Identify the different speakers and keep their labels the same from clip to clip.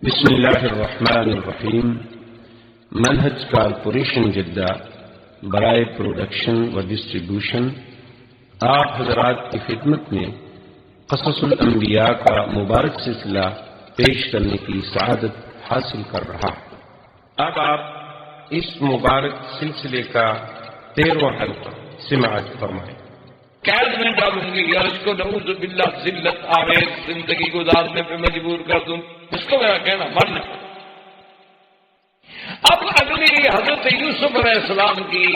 Speaker 1: بسم اللہ الرحمن الرحیم۔ منہج کارپوریشن جدہ برائے پروڈکشن و ڈسٹریبیوشن آپ حضرات کی خدمت میں قصص الانبیاء کا مبارک سلسلہ پیش کرنے کی سعادت حاصل کر رہا ہے۔ اب آپ اس مبارک سلسلے کا 13واں حلقہ سماعت فرمائیں۔
Speaker 2: قید میں ڈالوں گی یا اس کو نعوذ باللہ ذلت آمیز زندگی گزارنے پہ مجبور کر دوں، اس کو میرا کہنا مرنا۔ اب اگلی حضرت یوسف علیہ السلام کی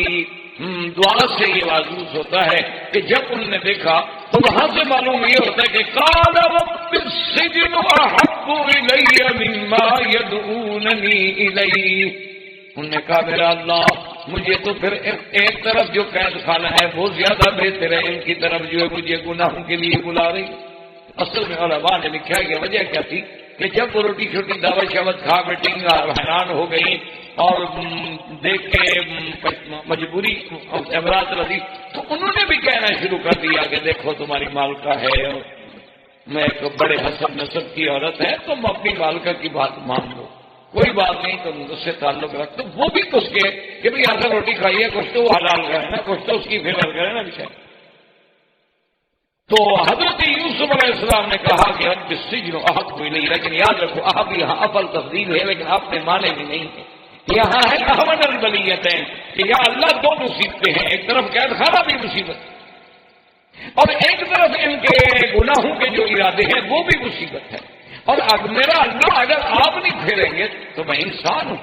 Speaker 2: دعا سے یہ واضح ہوتا ہے کہ جب انہوں نے دیکھا تو وہاں سے معلوم یہ ہوتا ہے کہ قال رب السجن احب الی مما یدعوننی الیہ، انہوں نے کہا میرا اللہ مجھے تو پھر ایک طرف جو قید خانہ ہے وہ زیادہ بہتر ہے، ان کی طرف جو ہے مجھے گناہوں کے لیے بلا رہی۔ اصل میں علماء نے لکھا کہ وجہ کیا تھی کہ جب وہ روٹی چھوٹی دعوت شوت کھا بیٹھی حیران ہو گئی اور دیکھ کے مجبوری امراض رضی، تو انہوں نے بھی کہنا شروع کر دیا کہ دیکھو تمہاری مالکہ ہے، میں ایک بڑے حسب نسب کی عورت ہے، تم اپنی مالکہ کی بات مان لو، کوئی بات نہیں، تم اس سے تعلق رکھتے۔ وہ بھی کچھ کے کہ بھائی آخر روٹی کھائیے، کچھ تو وہ حلال کرے نا، کچھ تو اس کی فکر کرے نا بچے۔ تو حضرت یوسف علیہ السلام نے کہا کہ رب السجن احب الی، لیکن یاد رکھو احب یہاں افضل تفضیل ہے، لیکن آپ نے مانے بھی نہیں ہے، یہاں ہے احون البلیتین کہ یا اللہ دو مصیبتیں ہیں، ایک طرف قید خانہ بھی مصیبت اور ایک طرف ان کے گناہوں کے جو ارادے ہیں وہ بھی مصیبت ہے، اور اب میرا اللہ اگر آپ نہیں پھیریں گے تو میں انسان ہوں،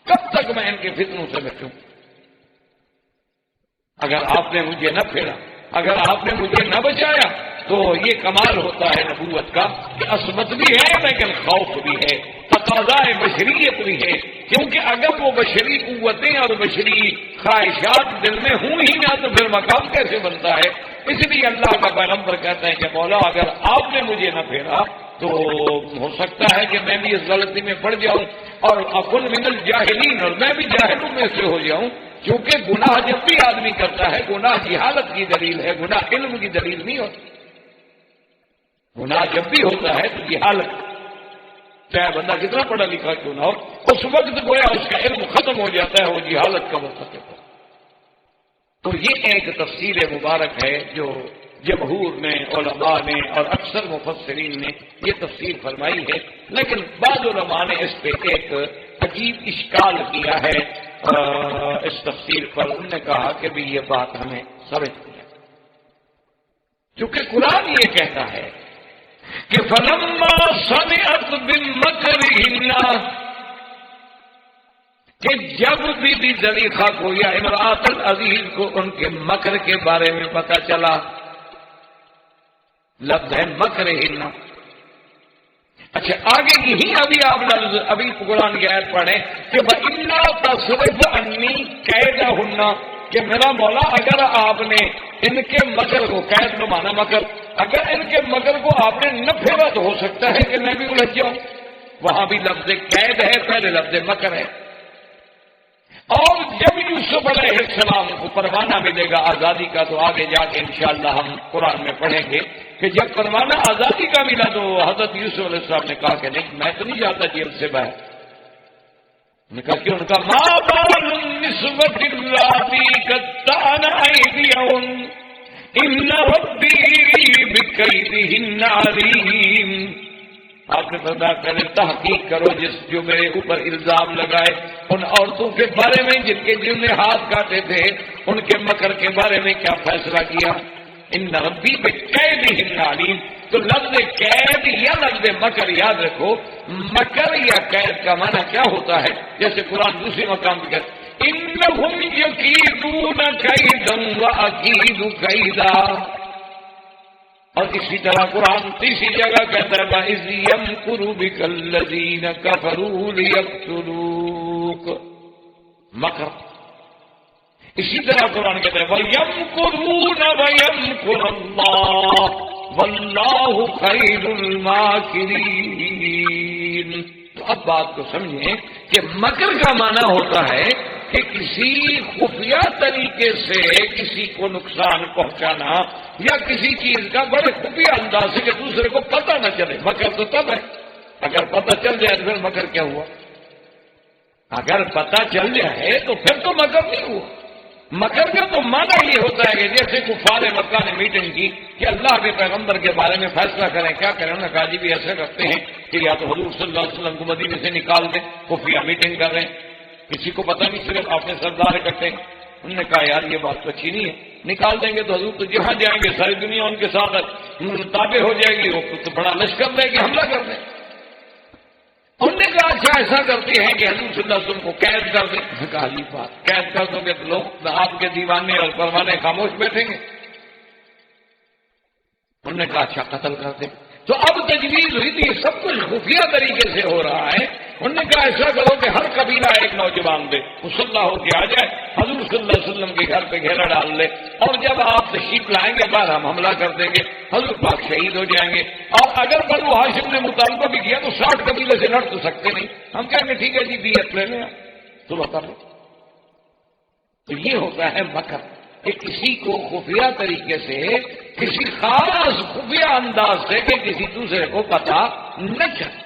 Speaker 2: کب تک میں ان کے فتنوں سے بچوں؟ اگر آپ نے مجھے نہ پھیرا، اگر آپ نے مجھے نہ بچایا تو یہ کمال ہوتا ہے نبوت کا کہ عصمت بھی ہے لیکن خوف بھی ہے، تقاضائے بشریت بھی ہے، کیونکہ اگر وہ بشری قوتیں اور بشری خواہشات دل میں ہوں ہی نہ تو پھر مقام کیسے بنتا ہے؟ اس لیے اللہ کا پیغمبر کہتا ہے کہ مولا اگر آپ نے مجھے نہ پھیرا تو ہو سکتا ہے کہ میں بھی اس غلطی میں پڑ جاؤں اور اکن من الجاہلین، اور میں بھی جاہلوں میں سے ہو جاؤں، کیونکہ گناہ جب بھی آدمی کرتا ہے گناہ جہالت کی دلیل ہے، گناہ علم کی دلیل نہیں ہوتی۔ گناہ جب بھی ہوتا ہے تو جہالت، چاہے بندہ کتنا پڑھا لکھا کیوں نہ ہو، اس وقت گویا اس کا علم ختم ہو جاتا ہے، وہ جہالت کا مرتکب ہے۔ تو یہ ایک تفسیر مبارک ہے جو جمہور نے، علماء نے اور اکثر مفسرین نے یہ تفسیر فرمائی ہے، لیکن بعض علماء نے اس پہ ایک عجیب اشکال کیا ہے اس تفسیر پر۔ انہوں نے کہا کہ بھی یہ بات ہمیں سمجھ نہیں ہے، چونکہ قرآن یہ کہتا ہے کہ فَلَمَّا سَمِعَتْ بِالْمَكْرِهِنَّ، کہ جب بی زلیخا کو یا امرأۃ العزیز کو ان کے مکر کے بارے میں پتہ چلا، لفظ ہے مکرہن۔ اچھا آگے یہی ابھی قرآن کی آیت پڑھیں کہ وَإِلَّا تَصْرِفْ عَنِّي كَيْدَهُنَّ، کہ میرا مولا اگر آپ نے ان کے مکر کو، قید کو مانا مکر، اگر ان کے مکر کو آپ نے نہ پھیرا تو ہو سکتا ہے کہ میں بھی الجھ جاؤں۔ وہاں بھی لفظ قید ہے، پہلے لفظ مکر ہے۔ اور جب یوسف علیہ السلام کو پروانہ ملے گا آزادی کا تو آگے جا کے انشاءاللہ ہم قرآن میں پڑھیں گے کہ جب پروانہ آزادی کا ملا تو حضرت یوسف علیہ السلام نے کہا کہ نہیں میں تو نہیں جاتا جیل سے باہر۔ انہوں نے کہا کہ ان کا ماں بال النسوۃ اللاتی قطعن ایدیہن ان ربی بکیدہن علیم، آپ نے فرمایا پہلے تحقیق کرو جو میرے اوپر الزام لگائے ان عورتوں کے بارے میں جن نے ہاتھ کاٹے تھے، ان کے مکر کے بارے میں کیا فیصلہ کیا۔ ان ربی بکیدہن علیم، تو لفظ قید یا لفظ مکر یاد رکھو، مکر یا قید کا معنی کیا ہوتا ہے؟ جیسے قرآن دوسرے مقام پہ کہتا ہے انہم یکیدون کیدا واکید کیدا، اور اسی طرح قرآن تیسری جگہ کہتا ہے وَإِذْ يَمْكُرُ بِكَ الَّذِينَ كَفَرُوا لِيَقْتُلُوكَ، مکر۔ اسی طرح قرآن کہتا ہے وَيَمْكُرُونَ وَيَمْكُرُ اللَّهُ وَاللَّهُ خَيْرُ الْمَاكِرِينَ۔ تو اب بات کو سمجھیں کہ مکر کا معنی ہوتا ہے کہ کسی خفیہ طریقے سے کسی کو نقصان پہنچانا یا کسی چیز کا بڑے خفیہ انداز سے کہ دوسرے کو پتہ نہ چلے، مکر تو تب ہے اگر پتہ چل جائے تو پھر مکر کیا ہوا؟ اگر پتہ چل جائے تو پھر تو مکر نہیں ہوا. مکر کا تو معنی یہ ہوتا ہے کہ جیسے کفار مکہ نے میٹنگ کی کہ اللہ کے پیغمبر کے بارے میں فیصلہ کریں، کیا کریں؟ انہوں نے کہا جی بھی ایسا کرتے ہیں کہ یا تو حضور صلی اللہ علیہ وسلم کو مدینے سے نکال دیں، خفیہ میٹنگ کر رہے ہیں، کسی کو پتہ نہیں، صرف اپنے سردار اکٹھے. انہوں نے کہا یار یہ بات تو اچھی نہیں ہے، نکال دیں گے تو حضور تو جہاں جائیں گے ساری دنیا ان کے ساتھ تابع ہو جائے گی، وہ تو بڑا لشکر لے کے حملہ کر دیں. انہوں نے کہا اچھا ایسا کرتے ہیں کہ حضور صلی اللہ علیہ وسلم کو قید کر دیں. کہا یہ بات قید کر دو گے تو لوگ آپ کے دیوانے اور پروانے خاموش بیٹھیں گے. انہوں نے کہا اچھا قتل کر دیں. تو اب تجویز ہوئی تھی، سب کچھ خفیہ طریقے سے ہو رہا ہے. انہوں نے کہا ایسا کرو کہ ہر قبیلہ ایک نوجوان دے، مسلح ہو کے آ جائے، حضور صلی اللہ علیہ وسلم کے گھر پہ گھیرا ڈال لے، اور جب آپ تشریف لائیں گے بعد ہم حملہ کر دیں گے، حضور پاک شہید ہو جائیں گے. اور اگر بنو ہاشم نے مطالبہ بھی کیا تو 60 قبیلے سے لڑ تو سکتے نہیں، ہم کہیں گے ٹھیک ہے جی دیت لے لیں تو بتا لو. تو یہ ہوتا ہے مکر، کہ کسی کو خفیہ طریقے سے، کسی خاص خفیہ انداز سے کہ کسی دوسرے کو پتہ نہ چلے.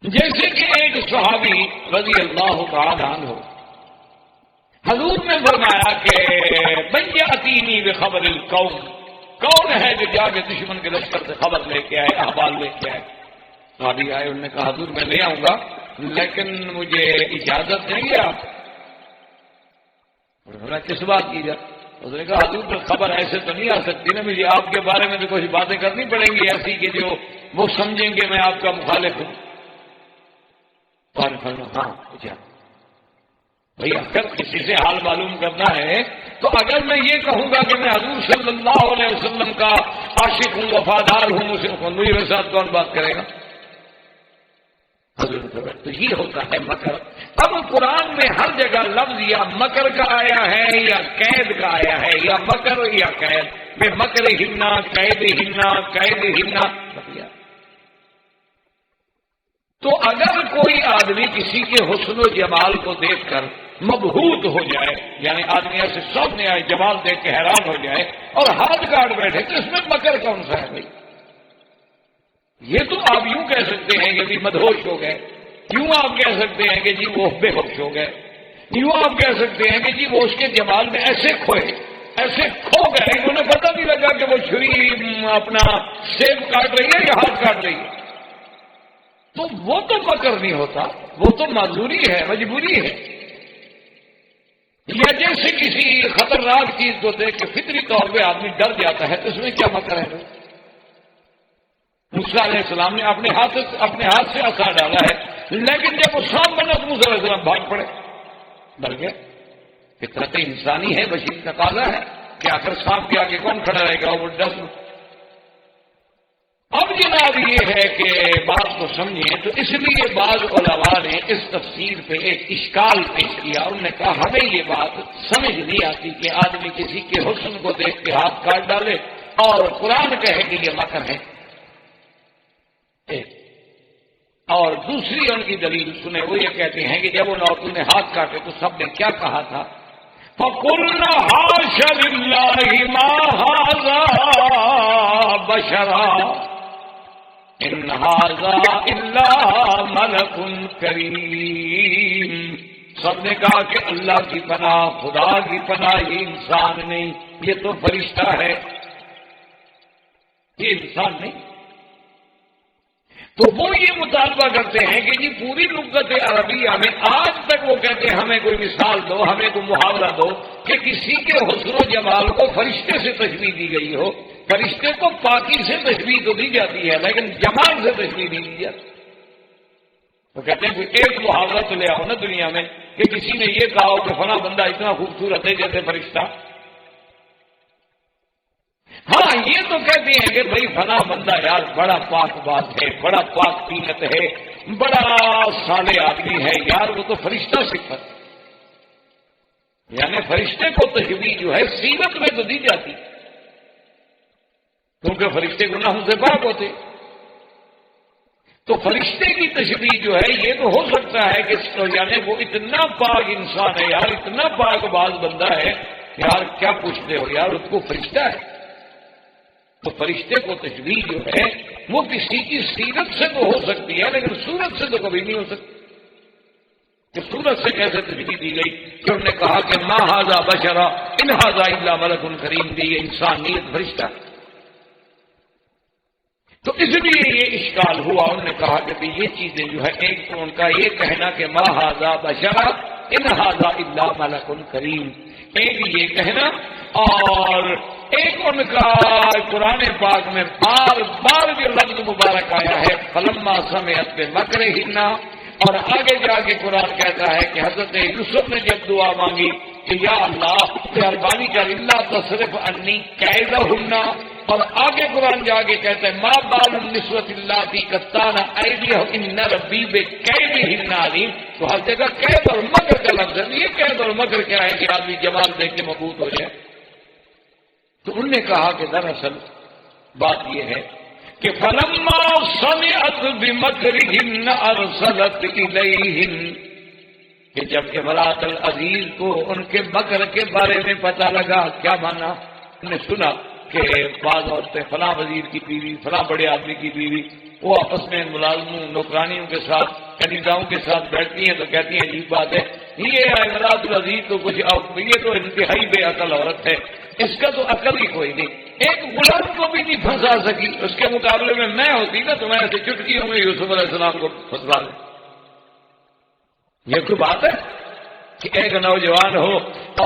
Speaker 2: جیسے کہ ایک صحابی رضی اللہ تعالی عنہ، حضور نے فرمایا کہ من یأتینی بخبر القوم، کون ہے جو جا کے دشمن کے لشکر سے خبر لے کے آئے، احوال لے کے آئے. صحابی آئے، انہوں نے کہا حضور میں لے آؤں گا لیکن مجھے اجازت دیں گے آپ؟ کس بات کی جائے؟ اس نے کہا حضور تو خبر ایسے تو نہیں آ سکتی نا، مجھے آپ کے بارے میں بھی کچھ باتیں کرنی پڑیں گی ایسی کہ جو وہ سمجھیں گے میں آپ کا مخالف ہوں. ہاں بھائی اگر کسی سے حال معلوم کرنا ہے تو اگر میں یہ کہوں گا کہ میں حضور صلی اللہ علیہ وسلم کا عاشق ہوں، وفادار ہوں، مجھے میرے ساتھ کون بات کرے گا؟ تو یہ ہوتا ہے مکر. اب قرآن میں ہر جگہ لفظ یا مکر کا آیا ہے یا قید کا آیا ہے، یا مکر یا قید، میں مکر ہننا، قید ہننا، قید ہننا. تو اگر کوئی آدمی کسی کے حسن و جمال کو دیکھ کر مبہوت ہو جائے، یعنی آدمی ایسے سامنے آئے جمال دیکھ کے حیران ہو جائے اور ہاتھ کاٹ بیٹھے، تو اس میں مکر کون سا ہے بھائی؟ یہ تو آپ یوں کہہ سکتے ہیں کہ بھی مدہوش ہو گئے، یوں آپ کہہ سکتے ہیں کہ جی وہ بے ہوش ہو گئے، یوں آپ کہہ سکتے ہیں کہ جی وہ اس کے جمال میں ایسے کھوئے، ایسے کھو گئے، انہوں نے پتہ نہیں لگا کہ وہ چھری اپنا سیب کاٹ رہی ہے یا ہاتھ کاٹ رہی ہے. تو وہ تو مکر نہیں ہوتا، وہ تو معذوری ہے، مجبوری ہے. یا جیسے کسی خطرناک چیز کو دیکھ کے فطری طور پہ آدمی ڈر جاتا ہے، تو اس میں کیا مکر ہے؟ موسیٰ علیہ السلام نے اپنے ہاتھ سے عصا ڈالا ہے، لیکن جب وہ سانپ بنا تو موسیٰ علیہ السلام بھاگ پڑے، ڈر گئے. فطرت انسانی ہے، بشیر تقاضا ہے کہ آخر سانپ کے آگے کون کھڑا رہے گا، وہ ڈر. اب جناب یہ ہے کہ بات کو سمجھیں، تو اس لیے بعض علماء نے اس تفسیر پہ ایک اشکال پیش کیا. انہوں نے کہا ہمیں یہ بات سمجھ نہیں آتی کہ آدمی کسی کے حسن کو دیکھ کے ہاتھ کاٹ ڈالے اور قرآن کہے کہ یہ مکر ہے. اور دوسری ان کی دلیل سنے، وہ یہ کہتے ہیں کہ جب ان عورتوں نے ہاتھ کاٹے تو سب نے کیا کہا تھا؟ فَقُلْنَا حَاشَ لِلَّهِ مَا هَٰذَا بَشَرًا إِنْ هَٰذَا إِلَّا مَلَكٌ كَرِيمٌ. سب نے کہا کہ اللہ کی پناہ، خدا کی پناہ، یہ انسان نہیں، یہ تو فرشتہ ہے، یہ انسان نہیں. تو وہ یہ مطالبہ کرتے ہیں کہ جی پوری لغت عربیہ میں آج تک وہ کہتے ہیں ہمیں کوئی مثال دو، ہمیں کوئی محاورہ دو کہ کسی کے حسن و جمال کو فرشتے سے تشبیہ دی گئی ہو. فرشتے کو پاکی سے تشبیہ تو دی جاتی ہے لیکن جمال سے تشبیہ نہیں دی جاتی. تو کہتے ہیں کوئی ایک محاورہ تو لے آؤ نا دنیا میں کہ کسی نے یہ کہا ہو کہ فلاں بندہ اتنا خوبصورت ہے جیسے فرشتہ. ہاں یہ تو کہتے ہیں کہ بھائی فلاں بندہ یار بڑا پاک باز ہے، بڑا پاک طینت ہے، بڑا صالح آدمی ہے، یار وہ تو فرشتہ صفت، یعنی فرشتے کو تشبیہ جو ہے سیرت میں تو دی جاتی کیونکہ فرشتے گناہوں سے پاک ہوتے. تو فرشتے کی تشبیہ جو ہے یہ تو ہو سکتا ہے کہ یعنی وہ اتنا پاک انسان ہے یار، اتنا پاک باز بندہ ہے یار، کیا پوچھتے ہو یار، اس کو فرشتہ ہے. تو فرشتے کو تشبیہ جو ہے وہ کسی کی سیرت سے تو ہو سکتی ہے لیکن صورت سے تو کبھی نہیں ہو سکتی. کہ صورت سے کیسے تشریح دی گئی کہ انہوں نے کہا کہ ما ھذا بشرا ان ھذا الا ملک کریم، بھی یہ انسانیت فرشتہ. تو اس لیے یہ اشکال ہوا. انہوں نے کہا کہ بھی یہ چیزیں جو ہے، ایک تو ان کا یہ کہنا کہ ما ھذا بشرا ان ھذا الا ملک کریم، ایک یہ کہنا، اور ایک ان کا قرآن پاک میں بار بار جو لفظ مبارک آیا ہے فلما سمعت بمکرہن، اور آگے جا کے قرآن کہتا ہے کہ حضرت یوسف نے جب دعا مانگی کہ یا اللہ مہربانی کر الا تصرف عنی کیدہن، اور آگے قرآن جا کے کہتا ہے ما بال النسوۃ اللتی قطعن ایدیہن ان ربی بکیدہن علیم. تو ہر جگہ قید اور مکر کا لفظ ہے. یہ قید اور مکر کیا ہے کہ آدمی جمال دیکھ کے مبہوت ہو جائے. تو انہوں نے کہا کہ دراصل بات یہ ہے کہ فلما سمعت بمکرہن ارسلت الیہن، کہ جب امرأۃ العزیز کو ان کے مکر کے بارے میں پتہ لگا. کیا مانا؟ انہوں نے سنا کہ بعض عورتیں فلاں وزیر کی بیوی، فلاں بڑے آدمی کی بیوی، وہ آپس میں ملازموں نوکرانیوں کے ساتھ، کنیزاؤں کے ساتھ بیٹھتی ہیں تو کہتی ہیں عجیب بات ہے، یہ امرأۃ العزیز تو کچھ، یہ تو انتہائی بے عقل عورت ہے، اس کا تو عقل ہی کوئی نہیں، ایک غلام کو بھی نہیں پھنسا سکی. اس کے مقابلے میں ہوتی نا تو میں ایسے چٹکیوں میں یوسف علیہ السلام کو پھنسا دیں. یہ کوئی بات ہے کہ ایک نوجوان ہو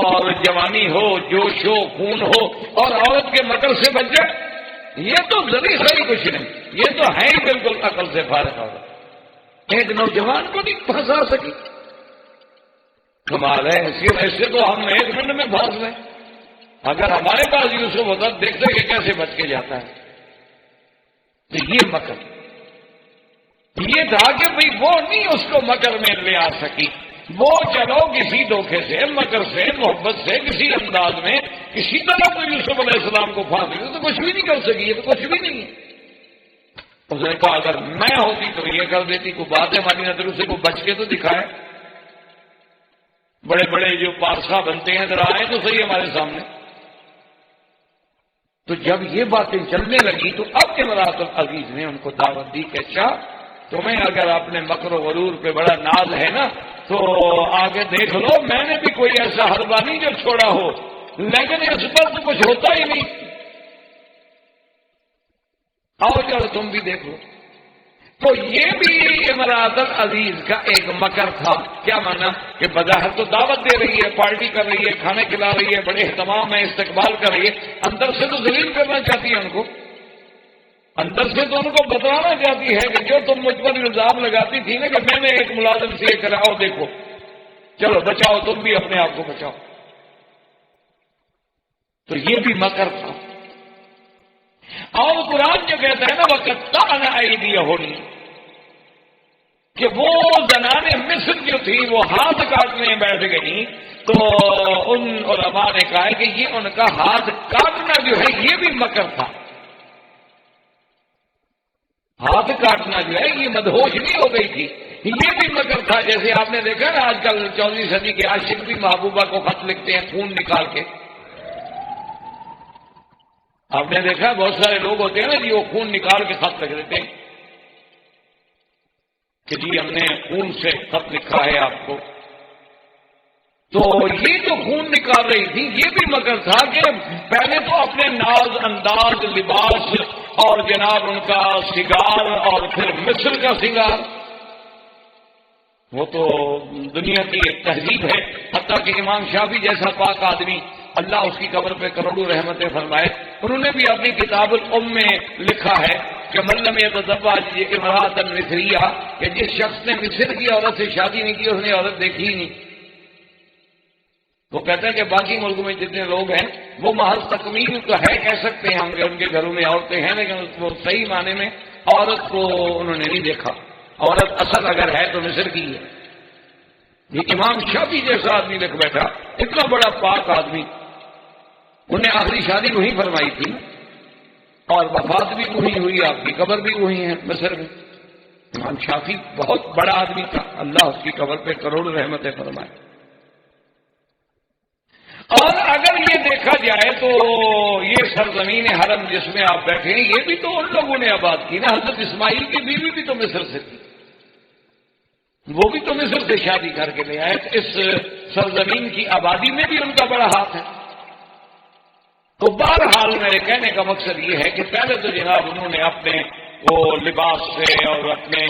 Speaker 2: اور جوانی ہو، جوش ہو، خون ہو، اور عورت کے مکر سے بچ جائے؟ یہ تو ذریعہ صحیح کچھ نہیں، یہ تو ہے ہی بالکل عقل سے فارغ عورت. ایک نوجوان کو نہیں پھنسا سکی، کمال ہے. ایسے تو ہم ایک منٹ میں پھنس لیں. اگر ہمارے پاس یوسف ہوتا دیکھتے کہ کیسے بچ کے جاتا ہے. تو یہ مکر یہ تھا کہ بھئی وہ نہیں اس کو مکر میں لے آ سکی. وہ چلو کسی دھوکے سے، مکر سے، محبت سے، کسی انداز میں کسی طرح تو یوسف علیہ السلام کو پھانس دی تو کچھ بھی نہیں کر سکی. یہ تو کچھ بھی نہیں ہے. اس نے کہا اگر میں ہوتی تو یہ کر دیتی. کوئی بات ہے ہماری نظروں سے، کوئی بچ کے تو دکھائے. بڑے بڑے جو پادشاہ بنتے ہیں ذرا آئے تو صحیح ہمارے سامنے. تو جب یہ باتیں چلنے لگی تو اب امرأۃ العزیز نے ان کو دعوت دی کہ اچھا تمہیں اگر اپنے مکر و غرور پہ بڑا ناز ہے نا تو آگے دیکھ لو، میں نے بھی کوئی ایسا حربہ نہیں جو چھوڑا ہو، لیکن اس پر تو کچھ ہوتا ہی نہیں. آؤ چلو تم بھی دیکھو. تو یہ بھی امرأۃ العزیز کا ایک مکر تھا. کیا مانا؟ کہ بظاہر تو دعوت دے رہی ہے، پارٹی کر رہی ہے، کھانے کھلا رہی ہے، بڑے اہتمام ہے، استقبال کر رہی ہے، اندر سے تو ذلیل کرنا چاہتی ہے ان کو. اندر سے تو ان کو بتانا چاہتی ہے کہ جو تم مجھ پر الزام لگاتی تھی نا کہ میں نے ایک ملازم سے یہ کراؤ، دیکھو چلو بچاؤ، تم بھی اپنے آپ کو بچاؤ. تو یہ بھی مکر تھا. اور قرآن جو کہتا ہے نا وَقَطَّعْنَ أَيْدِيَهُنَّ، کہ وہ زنان مصر جو تھی وہ ہاتھ کاٹنے بیٹھ گئی. تو ان علماء نے کہا ہے کہ یہ ان کا ہاتھ کاٹنا جو ہے یہ بھی مکر تھا. ہاتھ کاٹنا جو ہے یہ مدہوش نہیں ہو گئی تھی، یہ بھی مکر تھا. جیسے آپ نے دیکھا نا آج کل 14ویں صدی کے عاشق بھی محبوبہ کو خط لکھتے ہیں خون نکال کے. آپ نے دیکھا بہت سارے لوگ ہوتے ہیں نا جی وہ خون نکال کے خط لکھ دیتے ہیں کہ جی ہم نے خون سے خط لکھا ہے آپ کو. تو یہ جو خون نکال رہی تھی یہ بھی مکر تھا کہ پہلے تو اپنے ناز انداز لباس اور جناب ان کا سنگار اور پھر مصر کا سنگار، وہ تو دنیا کی ایک تہذیب ہے. حتیٰ کہ امام شافعی جیسا پاک آدمی، اللہ اس کی قبر پہ کروڑوں رحمتیں فرمائے، انہوں نے بھی اپنی کتاب الام میں لکھا ہے کہ من لم یتزوج امرأۃ مصریہ، کہ جس شخص نے مصر کی عورت سے شادی نہیں کی اس نے عورت دیکھی ہی نہیں. وہ کہتے ہیں کہ باقی ملکوں میں جتنے لوگ ہیں وہ محض تکمیل کا ہے کہہ سکتے ہیں ہم کہ ان کے گھروں میں عورتیں ہیں، لیکن وہ صحیح معنی میں عورت کو انہوں نے نہیں دیکھا. عورت اصل اگر ہے تو مصر کی ہے. یہ امام شافعی جیسا آدمی لکھ بیٹھا، اتنا بڑا پاک آدمی، انہیں آخری شادی وہی فرمائی تھی اور وفات بھی وہی ہوئی، آپ کی قبر بھی وہی ہے مصر میں. امام شافعی بہت بڑا آدمی تھا، اللہ اس کی قبر پہ کروڑ رحمتیں فرمائے. اور اگر یہ دیکھا جائے تو یہ سرزمین حرم جس میں آپ بیٹھے ہیں یہ بھی تو ان لوگوں نے آباد کی نا. حضرت اسماعیل کی بیوی بھی تو مصر سے تھی, وہ بھی تو مصر سے شادی کر کے لے آئے. اس سرزمین کی آبادی میں بھی ان کا بڑا ہاتھ ہے. تو بہرحال میرے کہنے کا مقصد یہ ہے کہ پہلے تو جناب انہوں نے اپنے وہ لباس سے اور اپنے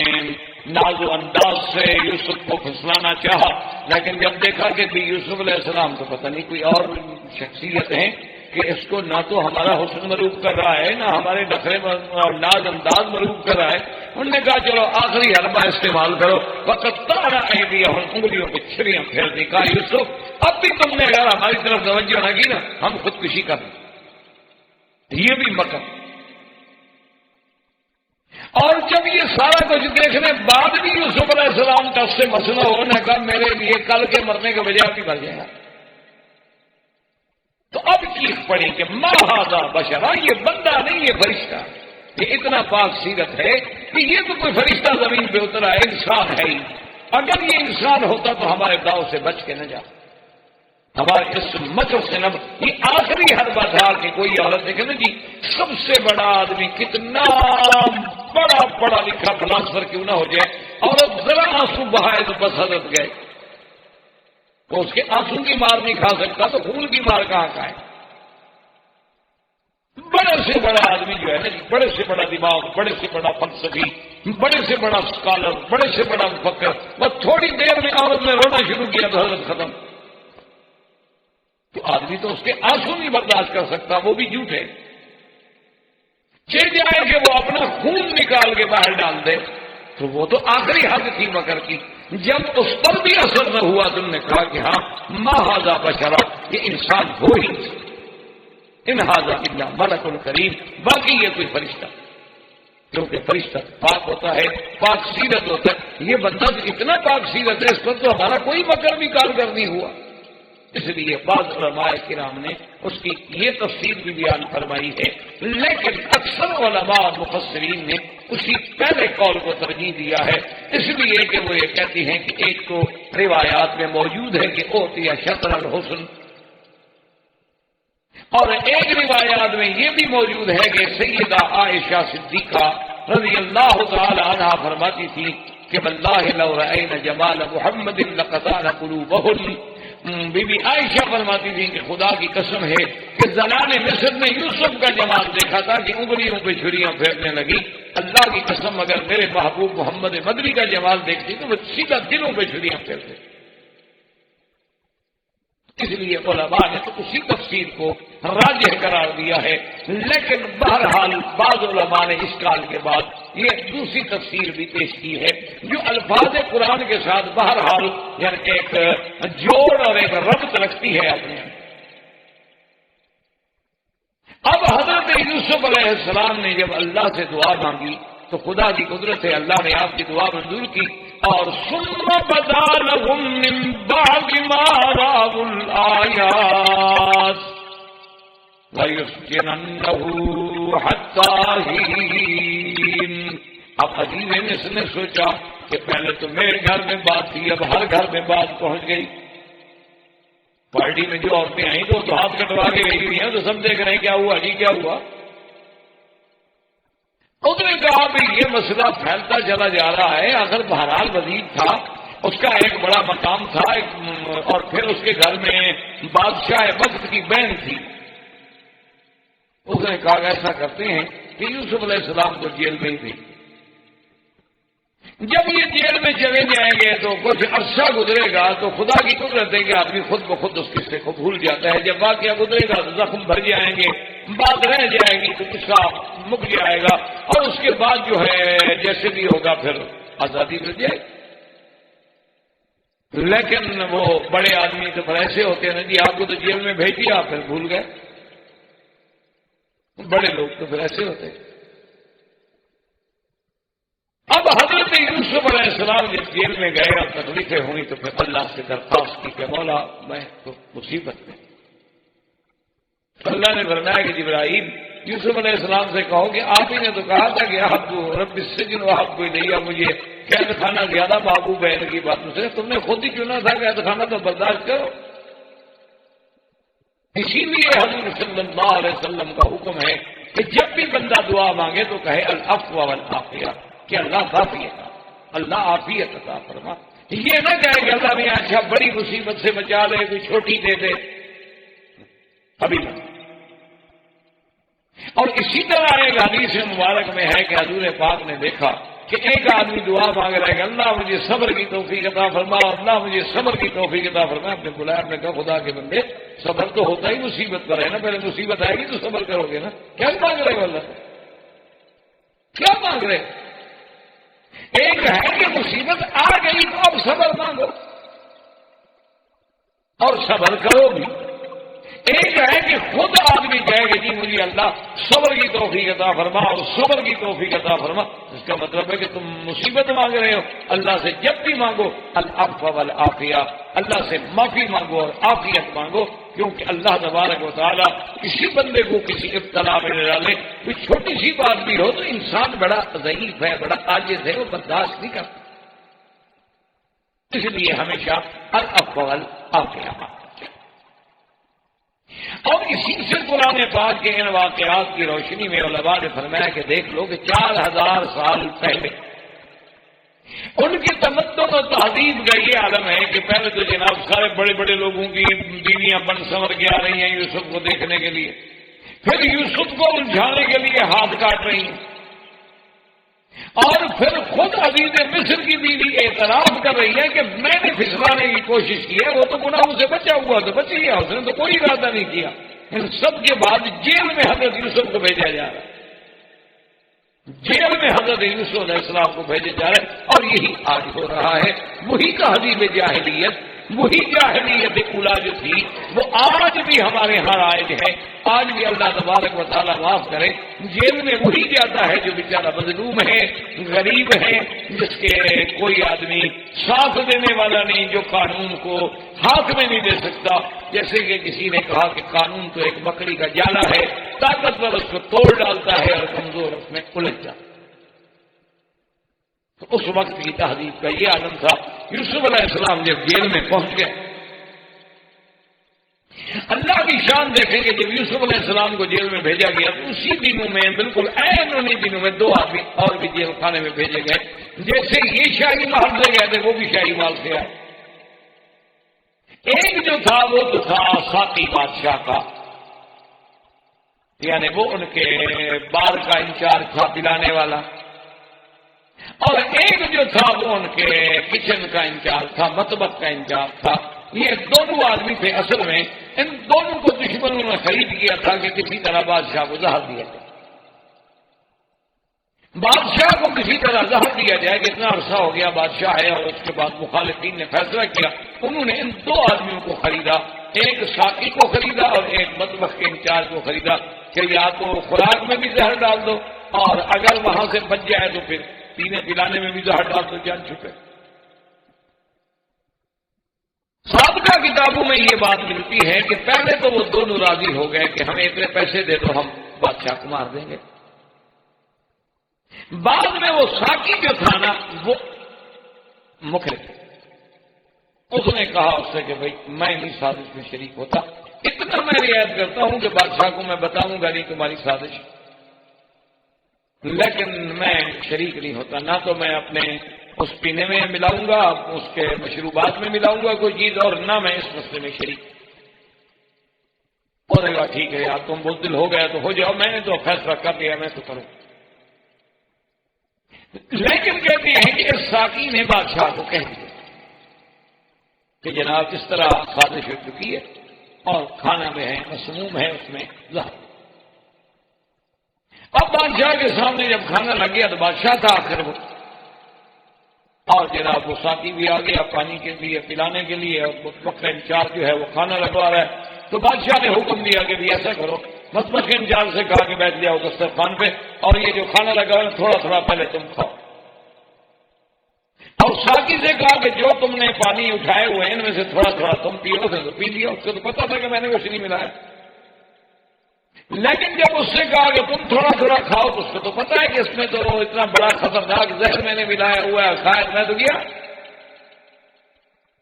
Speaker 2: ناز و انداز سے یوسف کو پھسلانا چاہا, لیکن جب دیکھا کہ یوسف علیہ السلام تو پتہ نہیں کوئی اور شخصیت ہے کہ اس کو نہ تو ہمارا حسن مروب کر رہا ہے نہ ہمارے نخرے اور ناز انداز مروب کر رہا ہے. انہوں نے کہا چلو آخری حربہ استعمال کرو. وقت تارا ایدیہم, انگلیوں پہ چھریاں پھیر دی. کہا یوسف اب بھی تم نے اگر ہماری طرف توجہ نہ کی نا ہم خودکشی کر دیں. یہ بھی مکر. اور جب یہ سارا کچھ دیکھنے بعد بھی یوسف علیہ السلام کا اس سے مسئلہ ہو, نے کہا میرے لیے کل کے مرنے کے بجائے بھی مر جائے گا. تو اب چیخ پڑی کہ ما ھذا بشرا, یہ بندہ نہیں یہ فرشتہ. یہ اتنا پاک سیرت ہے کہ یہ تو کوئی فرشتہ زمین پہ اترا ہے, انسان ہے ہی. اگر یہ انسان ہوتا تو ہمارے داؤ سے بچ کے نہ جاتا, ہمارے اس مکر سے نہ. یہ آخری حربہ تھا کہ کوئی عورت دیکھے نا جی سب سے بڑا آدمی کتنا بڑا پڑھا لکھا فلاسفر کیوں نہ ہو جائے, عورت ذرا آنسو بہائے تو بس حضرت گئے. وہ اس کے آنسو کی مار نہیں کھا سکتا تو خون کی مار کہاں کھائے. بڑے سے بڑا آدمی جو ہے نا, بڑے سے بڑا دماغ, بڑے سے بڑا فلسفی, بڑے سے بڑا اسکالر, بڑے سے بڑا مفکر, بس تھوڑی دیر میں عورت نے رونا شروع کیا تو حضرت ختم. تو آدمی تو اس کے آنسو نہیں برداشت کر سکتا, وہ بھی جھوٹے. چل جائے کہ وہ اپنا خون نکال کے باہر ڈال دے تو وہ تو آخری حد تھی مکر کی. جب اس پر بھی اثر نہ ہوا تم نے کہا کہ ہاں ما ھذا بشرا, یہ انسان ہو ہی ان ھذا الا ملک کریم, باقی یہ کوئی فرشتہ, کیونکہ فرشتہ پاک ہوتا ہے, پاک سیرت ہوتا ہے. یہ بندہ اتنا پاک سیرت ہے اس پر تو ہمارا کوئی مکر بھی کارگر نہیں ہوا. اس لیے بعض علماء کرام نے اس کی یہ تفسیر بھی بیان فرمائی ہے, لیکن اکثر علماء مفسرین نے اسی پہلے قول کو ترجیح دیا ہے, اس لیے کہ وہ یہ کہتی ہیں کہ ایک تو روایات میں موجود ہے کہ اوتی شطر الحسن, اور ایک روایات میں یہ بھی موجود ہے کہ سیدہ عائشہ صدیقہ رضی اللہ تعالی عنہا فرماتی تھی کہ واللہ لو رأینا جمال محمد لقطعن قلوبہن. بی بی عائشہ فرماتی تھی کہ خدا کی قسم ہے کہ زنان مصر نے یوسف کا جمال دیکھا تھا کہ انگلیوں پہ چھریاں پھیرنے لگی. اللہ کی قسم اگر میرے محبوب محمد مدنی کا جمال دیکھتی تو وہ سیدھا دلوں پہ چھریاں پھیرتے. اس لیے علماء نے تو اسی تفسیر کو راجح قرار دیا ہے, لیکن بہرحال بعض علماء نے اس کال کے بعد یہ دوسری تفسیر بھی پیش کی ہے جو الفاظ قرآن کے ساتھ بہرحال یعنی ایک جوڑ اور ایک ربط رکھتی ہے اپنے. اب حضرت یوسف علیہ السلام نے جب اللہ سے دعا مانگی تو خدا کی قدرت ہے, اللہ نے آپ کی دعا منظور کی. اور ثم بدا لهم من بعد ما رأوا الآيات ليسجننه حتى حين. اب عزیز مصر نے سوچا کہ پہلے تو میرے گھر میں بات تھی, اب ہر گھر میں بات پہنچ گئی. پارٹی میں جو عورتیں آئیں تو ہاتھ کٹوا کے گئی ہوئی ہیں تو سب دیکھ رہے ہیں کیا ہوا جی کیا ہوا. اس نے کہا کہ یہ مسئلہ پھیلتا چلا جا رہا ہے, اگر بہرحال وزیر تھا اس کا ایک بڑا مقام تھا, اور پھر اس کے گھر میں بادشاہ وقت کی بہن تھی. اس نے کہا ایسا کرتے ہیں کہ یوسف علیہ السلام کو جیل میں ہی دیں. جب یہ جیل میں چلے جائیں گے تو کچھ عرصہ گزرے گا تو خدا کی قدرت ہے کہ آدمی خود بخود اس قصے کو بھول جاتا ہے. جب واقعہ گزرے گا تو زخم بھر جائیں گے, بات رہ جائے گی تو قصہ مک جائے گا, اور اس کے بعد جو ہے جیسے بھی ہوگا پھر آزادی مل جائے. لیکن وہ بڑے آدمی تو پھر ایسے ہوتے ہیں نا جی, آپ کو تو جیل میں بھیج دیا پھر بھول گئے. بڑے لوگ تو پھر ایسے ہوتے ہیں. اب حضرت یوسف علیہ السلام جب جیل میں گئے اور تکلیفیں ہوئی تو پھر اللہ سے درخواست کی کہ مولا میں تو مصیبت میں. اللہ نے فرمایا کہ جبرائیل یوسف علیہ السلام سے کہو کہ آپ ہی نے تو کہا تھا کہ احب رب السجن واحب الیہ, مجھے قید خانہ زیادہ محبوب ہے. کی بات سے تم نے خود ہی چنا تھا قید خانہ تو برداشت کرو. اسی لیے حضور صلی اللہ علیہ وسلم کا حکم ہے کہ جب بھی بندہ دعا مانگے تو کہے العفو والعافیہ، کہ اللہ عافیت، اللہ عافیت عطا فرما۔ یہ نہ کہے کہ اللہ میاں اچھا بڑی مصیبت سے بچا لے، کوئی چھوٹی دے دے، ابھی نہ۔ اور اسی طرح ایک حدیث مبارک میں ہے کہ حضور پاک نے دیکھا کہ ایک آدمی دعا مانگ رہا ہے کہ اللہ مجھے صبر کی توفیق عطا فرما، اللہ مجھے صبر کی توفیق عطا فرما۔ آپ نے بلایا، آپ نے کہا خدا کے بندے صبر تو ہوتا ہی مصیبت پر ہے نا، پہلے مصیبت آئے گی تو صبر کرو گے نا، کیا مانگ رہے ہو اللہ سے؟ کیا مانگ رہے؟ ایک ہے کہ مصیبت آ گئی تو اب صبر مانگو اور صبر کرو بھی، ایک ہے کہ خود آدمی کہے کہ جی مجھے اللہ صبر کی توفیق عطا فرما اور صبر کی توفیق عطا فرما۔ اس کا مطلب ہے کہ تم مصیبت مانگ رہے ہو، اللہ سے جب بھی مانگو العفو والعافیہ، اللہ سے معافی مانگو اور عافیت مانگو، کیونکہ اللہ تبارک و تعالیٰ کسی بندے کو کسی ابتلا میں نہ ڈالے۔ کوئی چھوٹی سی بات بھی ہو تو انسان بڑا ضعیف ہے، بڑا عاجز ہے، وہ برداشت نہیں کرتا، اس لیے ہمیشہ العفو والعافیہ مانگو۔ اور اسی سے قرآن پاک کے ان واقعات کی روشنی میں علماء نے فرمایا کہ دیکھ لو کہ 4000 سال پہلے ان کی تمدن و تہذیب کا یہ عالم ہے کہ پہلے تو جناب سارے بڑے بڑے لوگوں کی بیویاں بن سنور کے آ رہی ہیں یوسف کو دیکھنے کے لیے، پھر یوسف کو الجھانے کے لیے ہاتھ کاٹ رہی ہیں، اور پھر خود عزیز مصر کی بیوی اعتراف کر رہی ہے کہ میں نے پھسلانے کی کوشش کی ہے، وہ تو گناہوں سے بچا ہوا تو بچ گیا، اس نے تو کوئی ارادہ نہیں کیا۔ ان سب کے بعد جیل میں حضرت یوسف کو بھیجا جا رہا ہے، جیل میں حضرت یوسف علیہ السلام کو بھیجے جا رہے ہیں، اور یہی آج ہو رہا ہے۔ وہی تہذیب جاہلیت، وہی جاہلیت اولا جو تھی وہ آج بھی ہمارے ہاں رائج ہے۔ آج بھی اللہ تبارک و تعالیٰ معاف کرے، جیل میں وہی جاتا ہے جو بیچارہ مظلوم ہے، غریب ہے، جس کے کوئی آدمی ساتھ دینے والا نہیں، جو قانون کو ہاتھ میں نہیں دے سکتا۔ جیسے کہ کسی نے کہا کہ قانون تو ایک مکڑی کا جالا ہے، طاقتور اس کو توڑ ڈالتا ہے اور کمزور اس میں الجھ جاتا ہے۔ تو اس وقت کی تہذیب کا یہ عالم تھا۔ یوسف علیہ السلام جب جیل میں پہنچ گئے، اللہ کی شان دیکھیں کہ جب یوسف علیہ السلام کو جیل میں بھیجا گیا تو اسی دنوں میں بالکل عین انہی دنوں میں 2 آدمی اور بھی جیل خانے میں بھیجے گئے۔ جیسے یہ شاہی محل سے گئے تھے وہ بھی شاہی محل سے آئے۔ ایک جو تھا وہ تو تھا ساقی بادشاہ کا، یعنی وہ ان کے بار کا انچارج تھا، پلانے والا، اور ایک جو تھا وہ ان کے کچن کا انچارج تھا، مطبخ کا انچارج تھا۔ یہ دونوں آدمی تھے۔ اصل میں ان دونوں کو دشمنوں نے خرید کیا تھا کہ کسی طرح بادشاہ کو زہر دیا جائے، بادشاہ کو کسی طرح زہر دیا جائے کہ اتنا عرصہ ہو گیا بادشاہ ہے، اور اس کے بعد مخالفین نے فیصلہ کیا، انہوں نے ان 2 آدمیوں کو خریدا، ایک ساقی کو خریدا اور ایک مطبخ کے انچارج کو خریدا کہ یا تو خوراک میں بھی زہر ڈال دو، اور اگر وہاں سے بچ جائے تو پھر پینے پلانے میں بھی زہر ڈال دو، جان چھپے۔ سابقہ کتابوں میں یہ بات ملتی ہے کہ پہلے تو وہ دونوں راضی ہو گئے کہ ہمیں اتنے پیسے دے دو، ہم بادشاہ کو مار دیں گے۔ بعد میں وہ ساقی جو تھا نا وہ مخلص، اس نے کہا اس سے کہ بھائی میں نہیں سازش میں شریک ہوتا، اتنا میں رعایت کرتا ہوں کہ بادشاہ کو میں بتاؤں گا نہیں تمہاری سازش، لیکن میں شریک نہیں ہوتا، نہ تو میں اپنے اس پینے میں ملاؤں گا، اس کے مشروبات میں ملاؤں گا کوئی چیز، اور نہ میں اس مسئلے میں شریک۔ اور کہا ٹھیک ہے یار تم بزدل ہو گیا تو ہو جاؤ، میں نے تو فیصلہ کر دیا، میں تو کروں۔ لیکن کہتے ہیں کہ اس ساقی نے بادشاہ کو کہہ دیا کہ جناب اس طرح سازش ہو چکی ہے اور کھانا میں ہے، مسموم ہے، اس میں زہر۔ اب بادشاہ کے سامنے جب کھانا لگ گیا تو بادشاہ تھا آخر وہ، اور جناب وہ ساتھی بھی آ گیا پانی کے لیے پلانے کے لیے، اور مطبخ کا انچارج جو ہے وہ کھانا لگوا رہا ہے۔ تو بادشاہ نے حکم دیا کہ ایسا کرو، مطبخ کے انچارج سے کہا کہ بیٹھ جاؤ دسترخوان پہ، اور یہ جو کھانا لگا ہے تھوڑا تھوڑا پہلے تم کھاؤ، اور ساقی سے کہا کہ جو تم نے پانی اٹھائے ہوئے ہیں ان میں سے تھوڑا تھوڑا تم پیو، سے تو پی لیا، اس کو تو پتا تھا کہ میں نے کچھ نہیں ملایا، لیکن جب اس سے کہا کہ تم تھوڑا تھوڑا کھاؤ تو اس کو تو پتا ہے کہ اس میں تو اتنا بڑا خطرناک زہر میں نے ملایا ہوا ہے، شاید میں تو گیا۔ انہوں نے کہا میں نہیں کھاتا، تو کیوں کھاؤ۔ اب بادشاہ کے سامنے جب کھانا لگ گیا تو بادشاہ تھا آخر وہ، اور جناب وہ ساتھی بھی آ گیا پانی کے لیے پلانے کے لیے، اور مطبخ کا انچارج جو ہے وہ کھانا لگوا رہا ہے۔ تو بادشاہ نے حکم دیا کہ ایسا کرو، مطبخ کے انچارج سے کہا کہ بیٹھ جاؤ دسترخوان پہ، اور یہ جو کھانا لگا ہے تھوڑا تھوڑا پہلے تم کھاؤ، اور ساقی سے کہا کہ جو تم نے پانی اٹھائے ہوئے ہیں ان میں سے تھوڑا تھوڑا تم پیو، سے تو پتا تھا کہ میں نے کچھ نہیں ملایا، لیکن جب اس سے کہا کہ تم تھوڑا تھوڑا کھاؤ تو اس کو تو پتا ہے کہ اس میں تو اتنا بڑا خطرناک زہر میں نے ملایا ہوا ہے، شاید میں تو گیا۔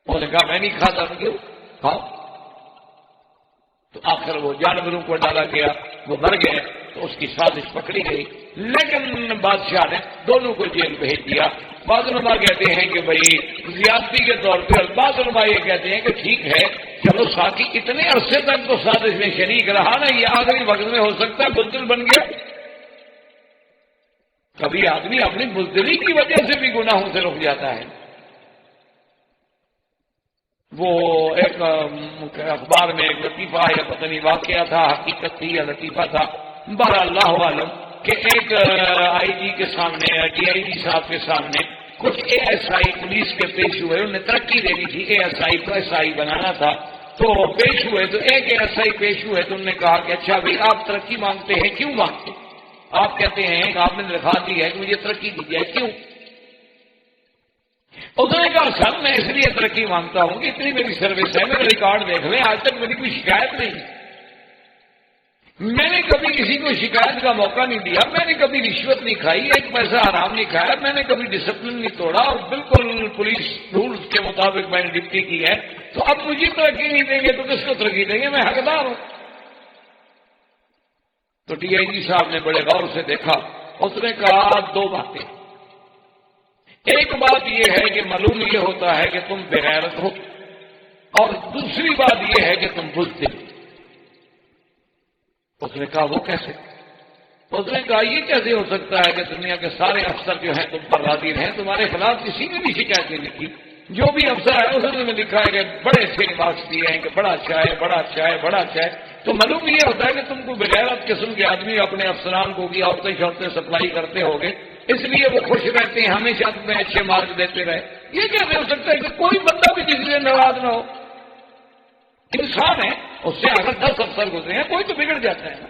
Speaker 2: انہوں نے کہا میں نہیں کھاتا، تو کیوں؟ تو آخر وہ جانوروں کو ڈالا گیا، وہ مر گئے، تو اس کی سازش پکڑی گئی، لیکن بادشاہ نے دونوں کو جیل بھیج دیا۔ بعض علماء کہتے ہیں کہ بھائی زیادتی کے طور پہ، بعض علماء یہ کہتے ہیں کہ ٹھیک ہے چلو ساقی اتنے عرصے تک تو سازش میں شریک رہا نا، یہ آخری وقت میں ہو سکتا ہے بزدل بن گیا۔ کبھی آدمی اپنی بزدلی کی وجہ سے بھی گناہوں سے رک جاتا ہے۔ وہ ایک اخبار میں ایک لطیفہ یا پتہ نہیں واقعہ تھا، حقیقت تھی یا لطیفہ تھا، بہرحال اللہ عالم، کہ ایک آئی جی کے سامنے، ڈی آئی جی صاحب کے سامنے کچھ اے ایس آئی پولیس کے پیش ہوئے، انہیں ترقی دینی تھی، اے ایس آئی کو ایس آئی بنانا تھا، تو پیش ہوئے تو ایک اے ایس آئی پیش ہوئے تو انہوں نے کہا کہ اچھا بھائی آپ ترقی مانگتے ہیں، کیوں مانگتے؟ آپ کہتے ہیں کہ آپ نے لکھا دی ہے کہ مجھے ترقی دی جائے، کیوں؟ اس نے کہا سر میں اس لیے ترقی مانگتا ہوں کہ اتنی میری سروس ہے، میرا ریکارڈ دیکھ لیں، آج تک میری کوئی شکایت نہیں، میں نے کبھی کسی کو شکایت کا موقع نہیں دیا، میں نے کبھی رشوت نہیں کھائی، ایک پیسہ حرام نہیں کھایا، میں نے کبھی ڈسپلن نہیں توڑا، اور بالکل پولیس رولز کے مطابق میں نے ڈپٹی کی ہے، تو اب مجھے ترقی نہیں دیں گے تو کس کو ترقی دیں گے؟ میں حقدار ہوں۔ تو ڈی آئی جی صاحب نے بڑے غور سے دیکھا، اس نے کہا دو باتیں، ایک بات یہ ہے کہ معلوم یہ ہوتا ہے کہ تم بے غیرت ہو، اور دوسری بات یہ ہے کہ تم بزدل۔ اس نے کہا وہ کیسے؟ اس نے کہا یہ کیسے ہو سکتا ہے کہ دنیا کے سارے افسر جو ہیں تم پر راضی رہیں، تمہارے خلاف کسی نے بھی شکایت نہیں لکھی، جو بھی افسر ہے اس نے لکھا ہے کہ بڑے اچھے مارکس دیے ہیں کہ بڑا اچھا ہے، بڑا اچھا ہے، بڑا اچھا ہے، تو معلوم یہ ہوتا ہے کہ تم کو بغیرت قسم کے آدمی اپنے افسران کو بھی عورتیں شورتیں سپلائی کرتے ہوگے، اس لیے وہ خوش رہتے ہیں، ہمیشہ تمہیں اچھے مارک دیتے رہے۔ یہ کیسے ہو سکتا ہے کہ کوئی بندہ بھی کسی سے ناراض نہ ہو؟ انسان ہے، اس سے اگر 10 افسر گزرے ہیں کوئی تو بگڑ جاتا ہے نا۔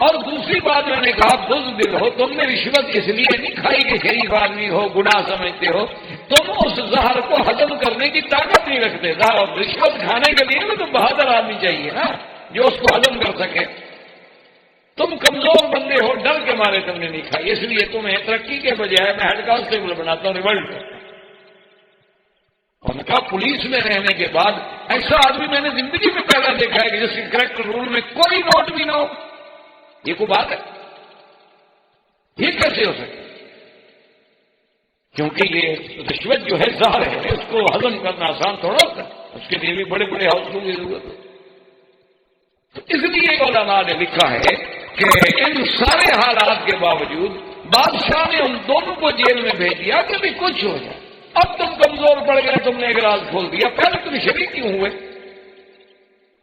Speaker 2: اور دوسری بات میں نے کہا بزدل ہو، تم نے رشوت اس لیے نہیں کھائی کہ شریف آدمی ہو، گناہ سمجھتے ہو، تم اس زہر کو ہضم کرنے کی طاقت نہیں رکھتے، رشوت کھانے کے لیے تو بہادر آدمی چاہیے نا جو اس کو ہضم کر سکے، تم کمزور بندے ہو، ڈر کے مارے تم نے نہیں کھائی، اس لیے تمہیں ترقی کے بجائے میں ہیڈ کانسٹیبل بناتا ہوں، ریولٹ کرتا ہوں۔ اور کہا پولیس میں رہنے کے بعد ایسا آدمی میں نے زندگی میں پہلا دیکھا ہے کہ جس کے کریکٹر رول میں کوئی نوٹ بھی نہ ہو، یہ کوئی بات ہے؟ یہ کیسے ہو سکتا؟ کیونکہ یہ رشوت جو ہے زہر ہے، اس کو ہضم کرنا آسان تھوڑا ہوتا ہے، اس کے لیے بھی بڑے بڑے حوصلوں کی ضرورت ہے۔ تو اس لیے علماء نے لکھا ہے کہ ان سارے حالات کے باوجود بادشاہ نے ان دونوں کو جیل میں بھیج دیا کہ بھی کچھ ہو جائے، اب تم کمزور پڑ گئے، تم نے ایک راز کھول دیا، پہلے تم شریک کیوں ہوئے؟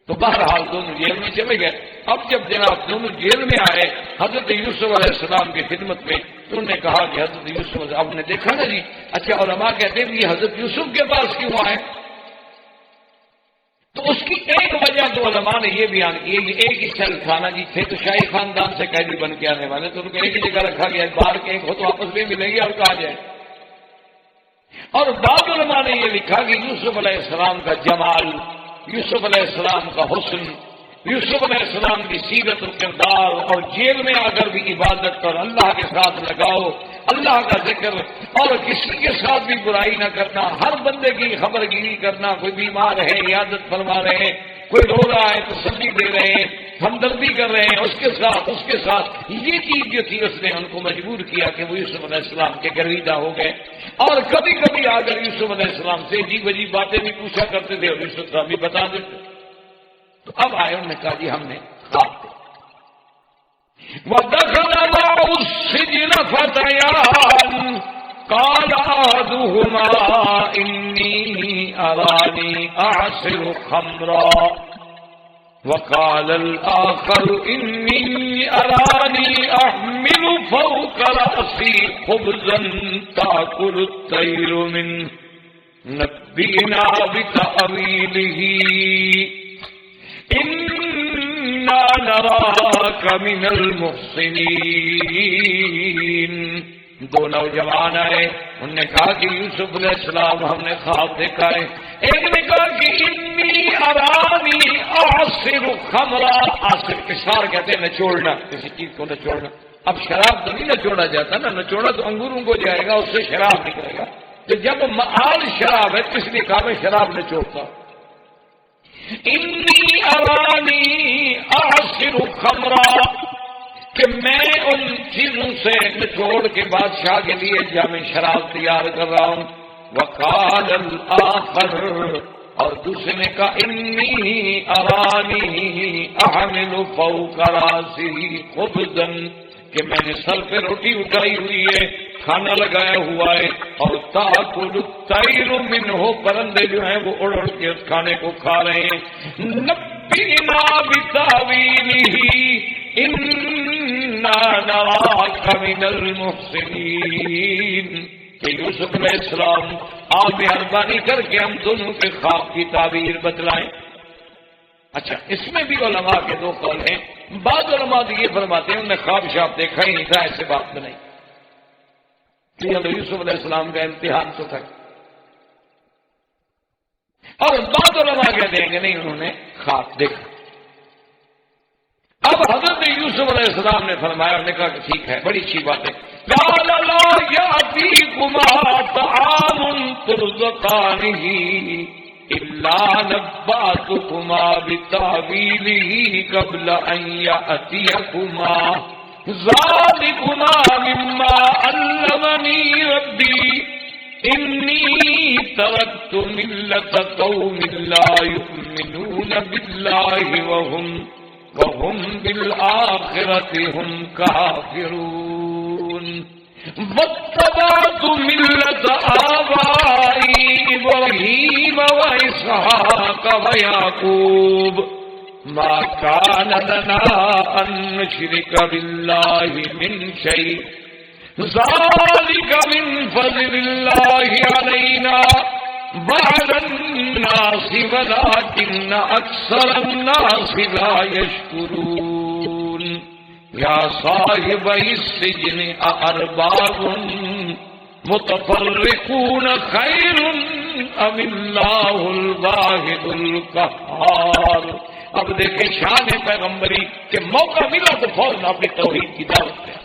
Speaker 2: تو بہرحال دونوں جیل میں چلے گئے۔ اب جب جناب دونوں جیل میں آئے حضرت یوسف علیہ السلام کی خدمت میں، تو انہوں نے کہا کہ حضرت یوسف، آپ نے دیکھا نا جی، اچھا علماء کہتے ہیں یہ حضرت یوسف کے پاس کیوں آئے؟ تو اس کی ایک وجہ تو علماء نے یہ بیان کی ہے، یہ ایک ہی سیل تھا نا جی، تھے تو شاہی خاندان سے قیدی بن کے آنے والے، تو ان کو ایک ہی جگہ رکھا گیا، باہر کے ایک ہو تو آپس میں ملیں گے اور کہا جائے۔ اور بعض علماء نے یہ لکھا کہ یوسف علیہ السلام کا جمال، یوسف علیہ السلام کا حسن، یوسف علیہ السلام کی سیرت و کردار، اور جیل میں آ کر بھی عبادت اور اللہ کے ساتھ لگاؤ، اللہ کا ذکر، اور کسی کے ساتھ بھی برائی نہ کرنا، ہر بندے کی خبر گیری کرنا، کوئی بیمار ہے عیادت فرما رہے ہیں، کوئی رو رہا ہے تسلی دے رہے ہیں، ہمدردی کر رہے ہیں اس کے ساتھ یہ چیز جو تھی اس نے ان کو مجبور کیا کہ وہ یوسف علیہ السلام کے گرویدہ ہو گئے، اور کبھی کبھی آ کر یوسف علیہ السلام سے عجیب عجیب باتیں بھی پوچھا کرتے تھے اور یوسف صاحب بھی بتا دیتے۔ تو اب آئے، انہوں نے کہا جی ہم نے خواب دیکھا۔ وَدَخَلَ مَعَهُ السِّجْنَ فَتَيَانِ قَالَ أَحَدُهُمَا إِنِّي أَرَانِي أَعْصِرُ خَمْرًا وَقَالَ الْآخَرُ إِنِّي أَرَانِي أَحْمِلُ فَوْقَ رَأْسِي خُبْزًا تَأْكُلُ الطَّيْرُ مِنْهُ نَبِّئْنَا بِتَأْوِيلِهِ إِنَّا نَرَاكَ مِنَ الْمُحْسِنِينَ۔ دو نوجوان آئے، انہوں نے کہا کہ یوسف علیہ السلام ہم نے خواب دیکھا ہے۔ ایک نے کہا کہ انی ارانی اعصر خمرا، عاصر کسار کہتے ہیں نچوڑنا، کسی چیز کو نچوڑنا۔ اب شراب تو نہیں نچوڑا جاتا نا، نچوڑا تو انگوروں کو جائے گا، اس سے شراب نکلے گا، تو جب معال شراب ہے تو اس لیے کہا میں شراب نچوڑتا۔ انی ارانی اعصر خمرا، کہ میں ان چیزوں سے نچوڑ کے بادشاہ کے لیے جامع شراب تیار کر رہا ہوں. وقال الآخر، اور دوسرے نے کہا انی ارانی احمل فوق راسی خبزا، کہ میں نے سر پہ روٹی اٹھائی ہوئی ہے، کھانا لگایا ہوا ہے، اور تاکل الطیر منہ، پرندے جو ہیں وہ اڑ اڑ کے اس کھانے کو کھا رہے ہیں. نبئنا بتاویلہ انا نراک من المحسنین، کہ یوسف علیہ السلام آپ مہربانی کر کے ہم دونوں کے خواب کی تعبیر بتلائیں. اچھا، اس میں بھی علماء کے دو قول ہیں. بعض علماء تو یہ فرماتے ہیں انہوں نے خواب شاب دیکھا ہی نہیں تھا، ایسے بات بنائی. یوسف علیہ السلام کا امتحان تو تھا. اور بعض علماء کہتے ہیں کہ نہیں، انہوں نے خواب دیکھا. اب حضرت یوسف علیہ السلام نے فرمایا، انہوں نے کہا کہ ٹھیک ہے، بڑی اچھی بات ہے. قال لا يأتيكما طعام ترزقانه إلا نبأتكما بتأويله قبل أن يأتيكما ذلكما مما علمني ربي إني تركت ملة قوم لا يؤمنون بالله وهم بالآخرة هم كافرون واتبعت ملة آبائي إبراهيم وإسحاق ويعقوب ما كان لنا أن نشرك بالله من شيء ذلك من فضل الله علينا وعلى الناس ولكن أكثر الناس لا يشكرون. یا صاحب السجن أأرباب متفرقون خیر ام اللہ الواحد القہار. اب دیکھیں شان پیغمبری کہ موقع ملا تو فوراً اپنی توحید کی دعوت دیا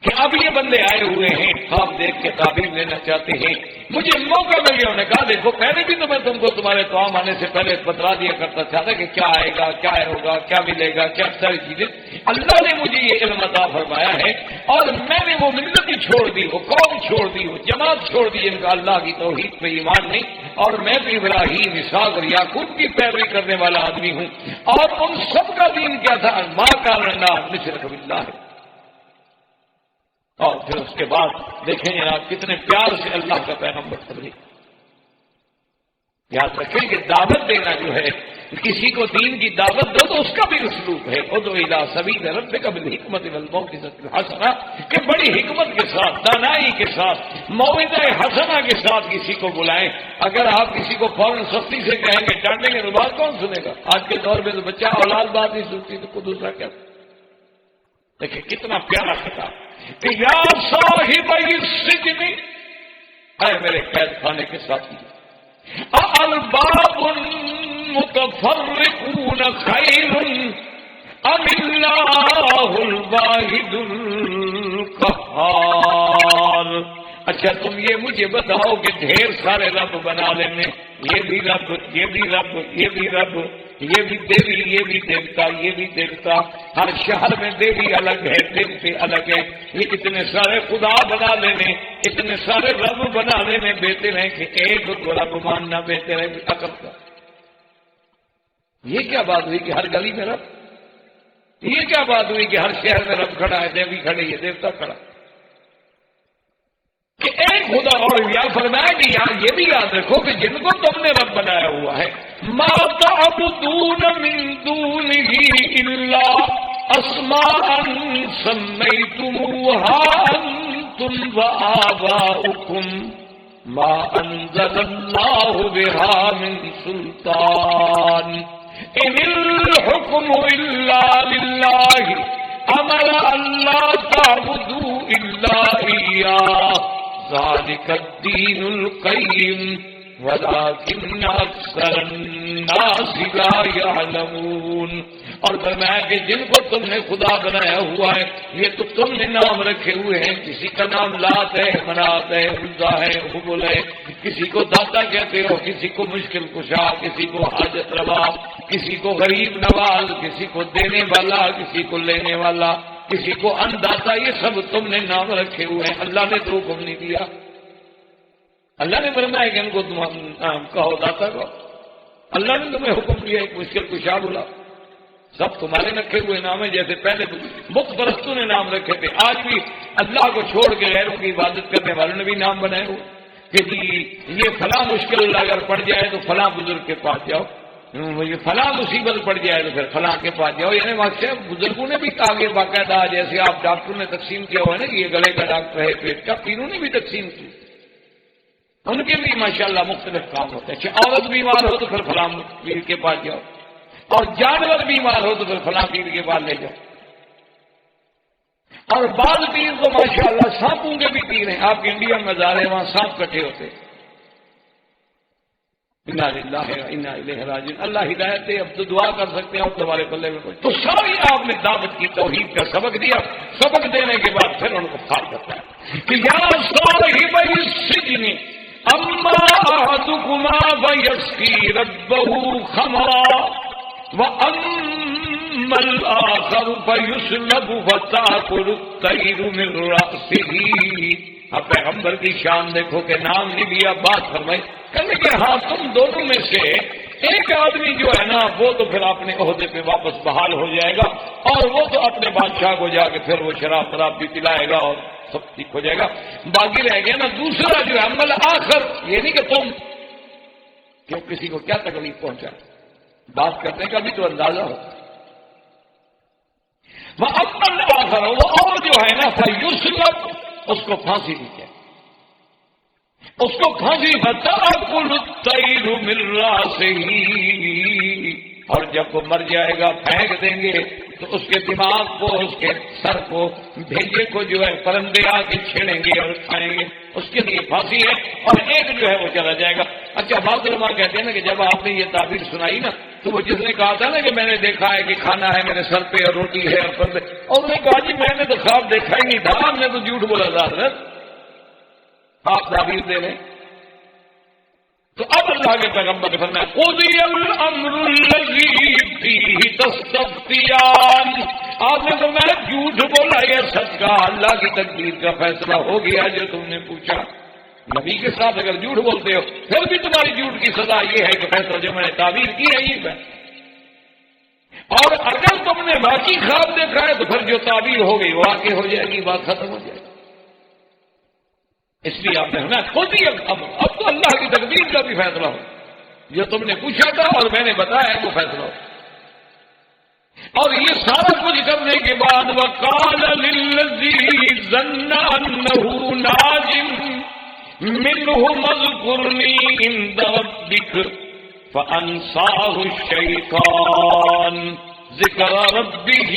Speaker 2: کہ اب یہ بندے آئے ہوئے ہیں، خواب دیکھ کے تعبیر لینا چاہتے ہیں. مجھے موقع مل گیا. انہوں نے کہا دیکھو پہلے بھی تو میں تم کو تمہارے کام آنے سے پہلے بتلا دیا کرتا تھا کہ کیا آئے گا، کیا ہوگا، کیا ملے گا، کیا ساری چیزیں. اللہ نے مجھے یہ علم عطا فرمایا ہے اور میں نے وہ ملت ہی چھوڑ دی، وہ قوم چھوڑ دی، وہ جماعت چھوڑ دی ان کا اللہ کی توحید پہ ایمان نہیں. اور میں بھی ابراہیم، اسحاق اور یعقوب کی پیروی کرنے والا آدمی ہوں. اور ان سب کا دین کیا تھا؟ ما کان لنا ان نشرک باللہ. اور پھر اس کے بعد دیکھیں جناب کتنے پیار سے اللہ کا پیغمبر تبلیغ. یاد رکھیں کہ دعوت دینا جو ہے، کسی کو دین کی دعوت دو تو اس کا بھی اسلوب ہے. ادعو الی سبیل ربک بالحکمت والموعظۃ الحسنہ، کہ بڑی حکمت کے ساتھ، دانائی کے ساتھ، موعظہ حسنہ کے ساتھ کسی کو بلائیں. اگر آپ کسی کو فوراً سختی سے کہیں گے، ڈانٹیں گے تو بات کون سنے گا؟ آج کے دور میں تو بچہ اولاد بات نہیں سنتی تو کوئی دوسرا کیا. دیکھیں کتنا پیارا خطاب کہ یا صاحب السجن، اے میرے قید خانے کے ساتھی، ارباب متفرقون خیر ام اللہ الواحد القہار. اچھا تم یہ مجھے بتاؤ کہ ڈھیر سارے رب بنا لینے، یہ بھی رب، یہ بھی رب، یہ بھی رب، یہ بھی دیوی، یہ بھی دیوتا، یہ بھی دیوتا، ہر شہر میں دیوی الگ ہے، دیوتے الگ ہے. یہ اتنے سارے خدا بنا لینے، اتنے سارے رب بنا لینے، بہتر ہے کہ ایک کو رب ماننا بہتر ہے کہ عقل کا. یہ کیا بات ہوئی کہ ہر گلی میں رب؟ یہ کیا بات ہوئی کہ ہر شہر میں رب کھڑا ہے، دیوی کھڑی ہے، دیوتا کھڑا کہ ایک خدا. اور یا فرمایا کہ یہاں یہ بھی یاد رکھو کہ جن کو تم نے رب بنایا ہوا ہے، ما تعبدون من دونہ الا اسماء سمیتموها انتم وآباؤکم ما انزل اللہ بها من سلطان ان الحکم الا للہ امر اللہ تعبدوا الا ایاہ ذالک الدین القیم ولکن اکثر الناس لا یعلمون. اور فرمایا کہ جن کو تم نے خدا بنایا ہوا ہے یہ تو تم نے نام رکھے ہوئے ہیں، کسی کا نام لات ہے، منات ہے، عزا ہے، حبل ہے، کسی کو داتا کہتے ہو، کسی کو مشکل کشا، کسی کو حاجت روا، کسی کو غریب نواز، کسی کو دینے والا، کسی کو لینے والا، کسی کو انداتا، یہ سب تم نے نام رکھے ہوئے ہیں، اللہ نے تو حکم نہیں دیا۔ اللہ نے فرمایا کہ ان کو تم کہو داتا کو، اللہ نے تمہیں حکم دیا ایک مشکل کشا بولا، سب تمہارے رکھے ہوئے نام ہیں، جیسے پہلے بت پرستوں نے نام رکھے تھے، آج بھی اللہ کو چھوڑ کے غیروں کی عبادت کرنے والوں نے بھی نام بنائے ہوئے کہ جی یہ فلاں مشکل اگر پڑ جائے تو فلاں بزرگ کے پاس جاؤ، یہ فلاں مصیبت پڑ جائے تو پھر فلاں کے پاس جاؤ، یعنی واقعی بزرگوں نے بھی آگے باقاعدہ جیسے آپ ڈاکٹروں نے تقسیم کیا ہوا ہے نا کہ یہ گلے کا ڈاکٹر ہے، پیٹ کا، پینوں نے بھی تقسیم کی، ان کے بھی ماشاءاللہ مختلف کام ہوتے ہیں۔ عورت بیمار ہو تو پھر فلاں پیر کے پاس جاؤ، اور جانور بیمار ہو تو پھر فلاں پیر کے پاس لے جاؤ، اور بعض پیر تو ماشاءاللہ سانپوں کے بھی پیر ہیں، آپ انڈیا میں جا رہے ہیں وہاں سانپ کٹھے ہوتے ہیں۔ انا للہ و انا الیہ راجعون، اللہ ہدایت دے، اب تو دعا کر سکتے ہیں اور تمہارے پلے میں کچھ تو ساری آپ نے دعوت کی، توحید کا سبق دیا، سبق دینے کے بعد پھر ان کو خال کرتا ہے کہ یا صاحب السجن اما احدکما فیسقی ربہ خمرا وَأَمَّا الْآخَرُ فَيُسْلَبُ فَتَأْكُلُ الطَّيْرُ مِنْ رَأْسِهِ۔ اب پیغمبر کی شان دیکھو کہ نام نہیں لیا، بات فرمائی، کہنے کہ ہاں تم دونوں میں سے ایک آدمی جو ہے نا وہ تو پھر اپنے عہدے پہ واپس بحال ہو جائے گا، اور وہ تو اپنے بادشاہ کو جا کے پھر وہ شراب بھی پلائے گا اور سب ٹھیک ہو جائے گا، باقی رہ گیا نا دوسرا جو ہے عمل آخر، یہ نہیں کہ تم کیوں کسی کو کیا تکلیف پہنچا، بات کرنے کا بھی تو اندازہ ہو۔ وہ اپن آخر ہو، وہ اور جو ہے نا فیسلب، اس کو پھانسی دی جائے، اس کو پھانسی فَتَأْكُلُ الطَّيْرُ مِنْ رَأْسِهِ، اور جب وہ مر جائے گا پھینک دیں گے تو اس کے دماغ کو، اس کے سر کو، بھیجے کو جو ہے پرندے آ کے چھیڑیں گے اور کھائیں گے، اس کے لیے پھانسی ہے، اور ایک جو ہے وہ چلا جائے گا۔ اچھا بعض علماء کہتے ہیں نا کہ جب آپ نے یہ تعبیر سنائی نا تو وہ جس نے کہا تھا نا کہ میں نے دیکھا ہے کہ کھانا ہے میرے سر پہ اور روٹی ہے اور پردے، اور انہوں نے کہا جی میں نے تو خواب دیکھا ہی نہیں تھا، آپ نے تو جھوٹ بولا تھا حضرت، آپ تعبیر دے رہے ہیں۔ تو اب اللہ کے پیغمبر نے فرمایا قضی الامر الذی فیہ تستفتیان، آپ نے فرمایا جھوٹ بولا یہ سچ کا، اللہ کی تقدیر کا فیصلہ ہو گیا جو تم نے پوچھا۔ نبی کے ساتھ اگر جھوٹ بولتے ہو پھر بھی تمہاری جھوٹ کی سزا یہ ہے کہ فیصلہ جو میں نے تعبیر کی ہے یہ ہے، اور اگر تم نے باقی خواب دیکھا ہے تو پھر جو تعبیر ہو گئی وہ واقع ہو جائے گی، بات ختم ہو جائے گی۔ اس لیے آپ نے ہمیں خود ہی اب تو اللہ کی تقدیر کا بھی فیصلہ ہو، جو تم نے پوچھا تھا اور میں نے بتایا ہے وہ فیصلہ ہو۔ اور یہ سارا کچھ کرنے کے بعد وَقَالَ لِلَّذِي ظَنَّ أَنَّهُ نَاجٍ مِّنْهُ اذْكُرْنِي عِندَ رَبِّكَ فَأَنسَاهُ الشَّيْطَانُ ذِكْرَ رَبِّهِ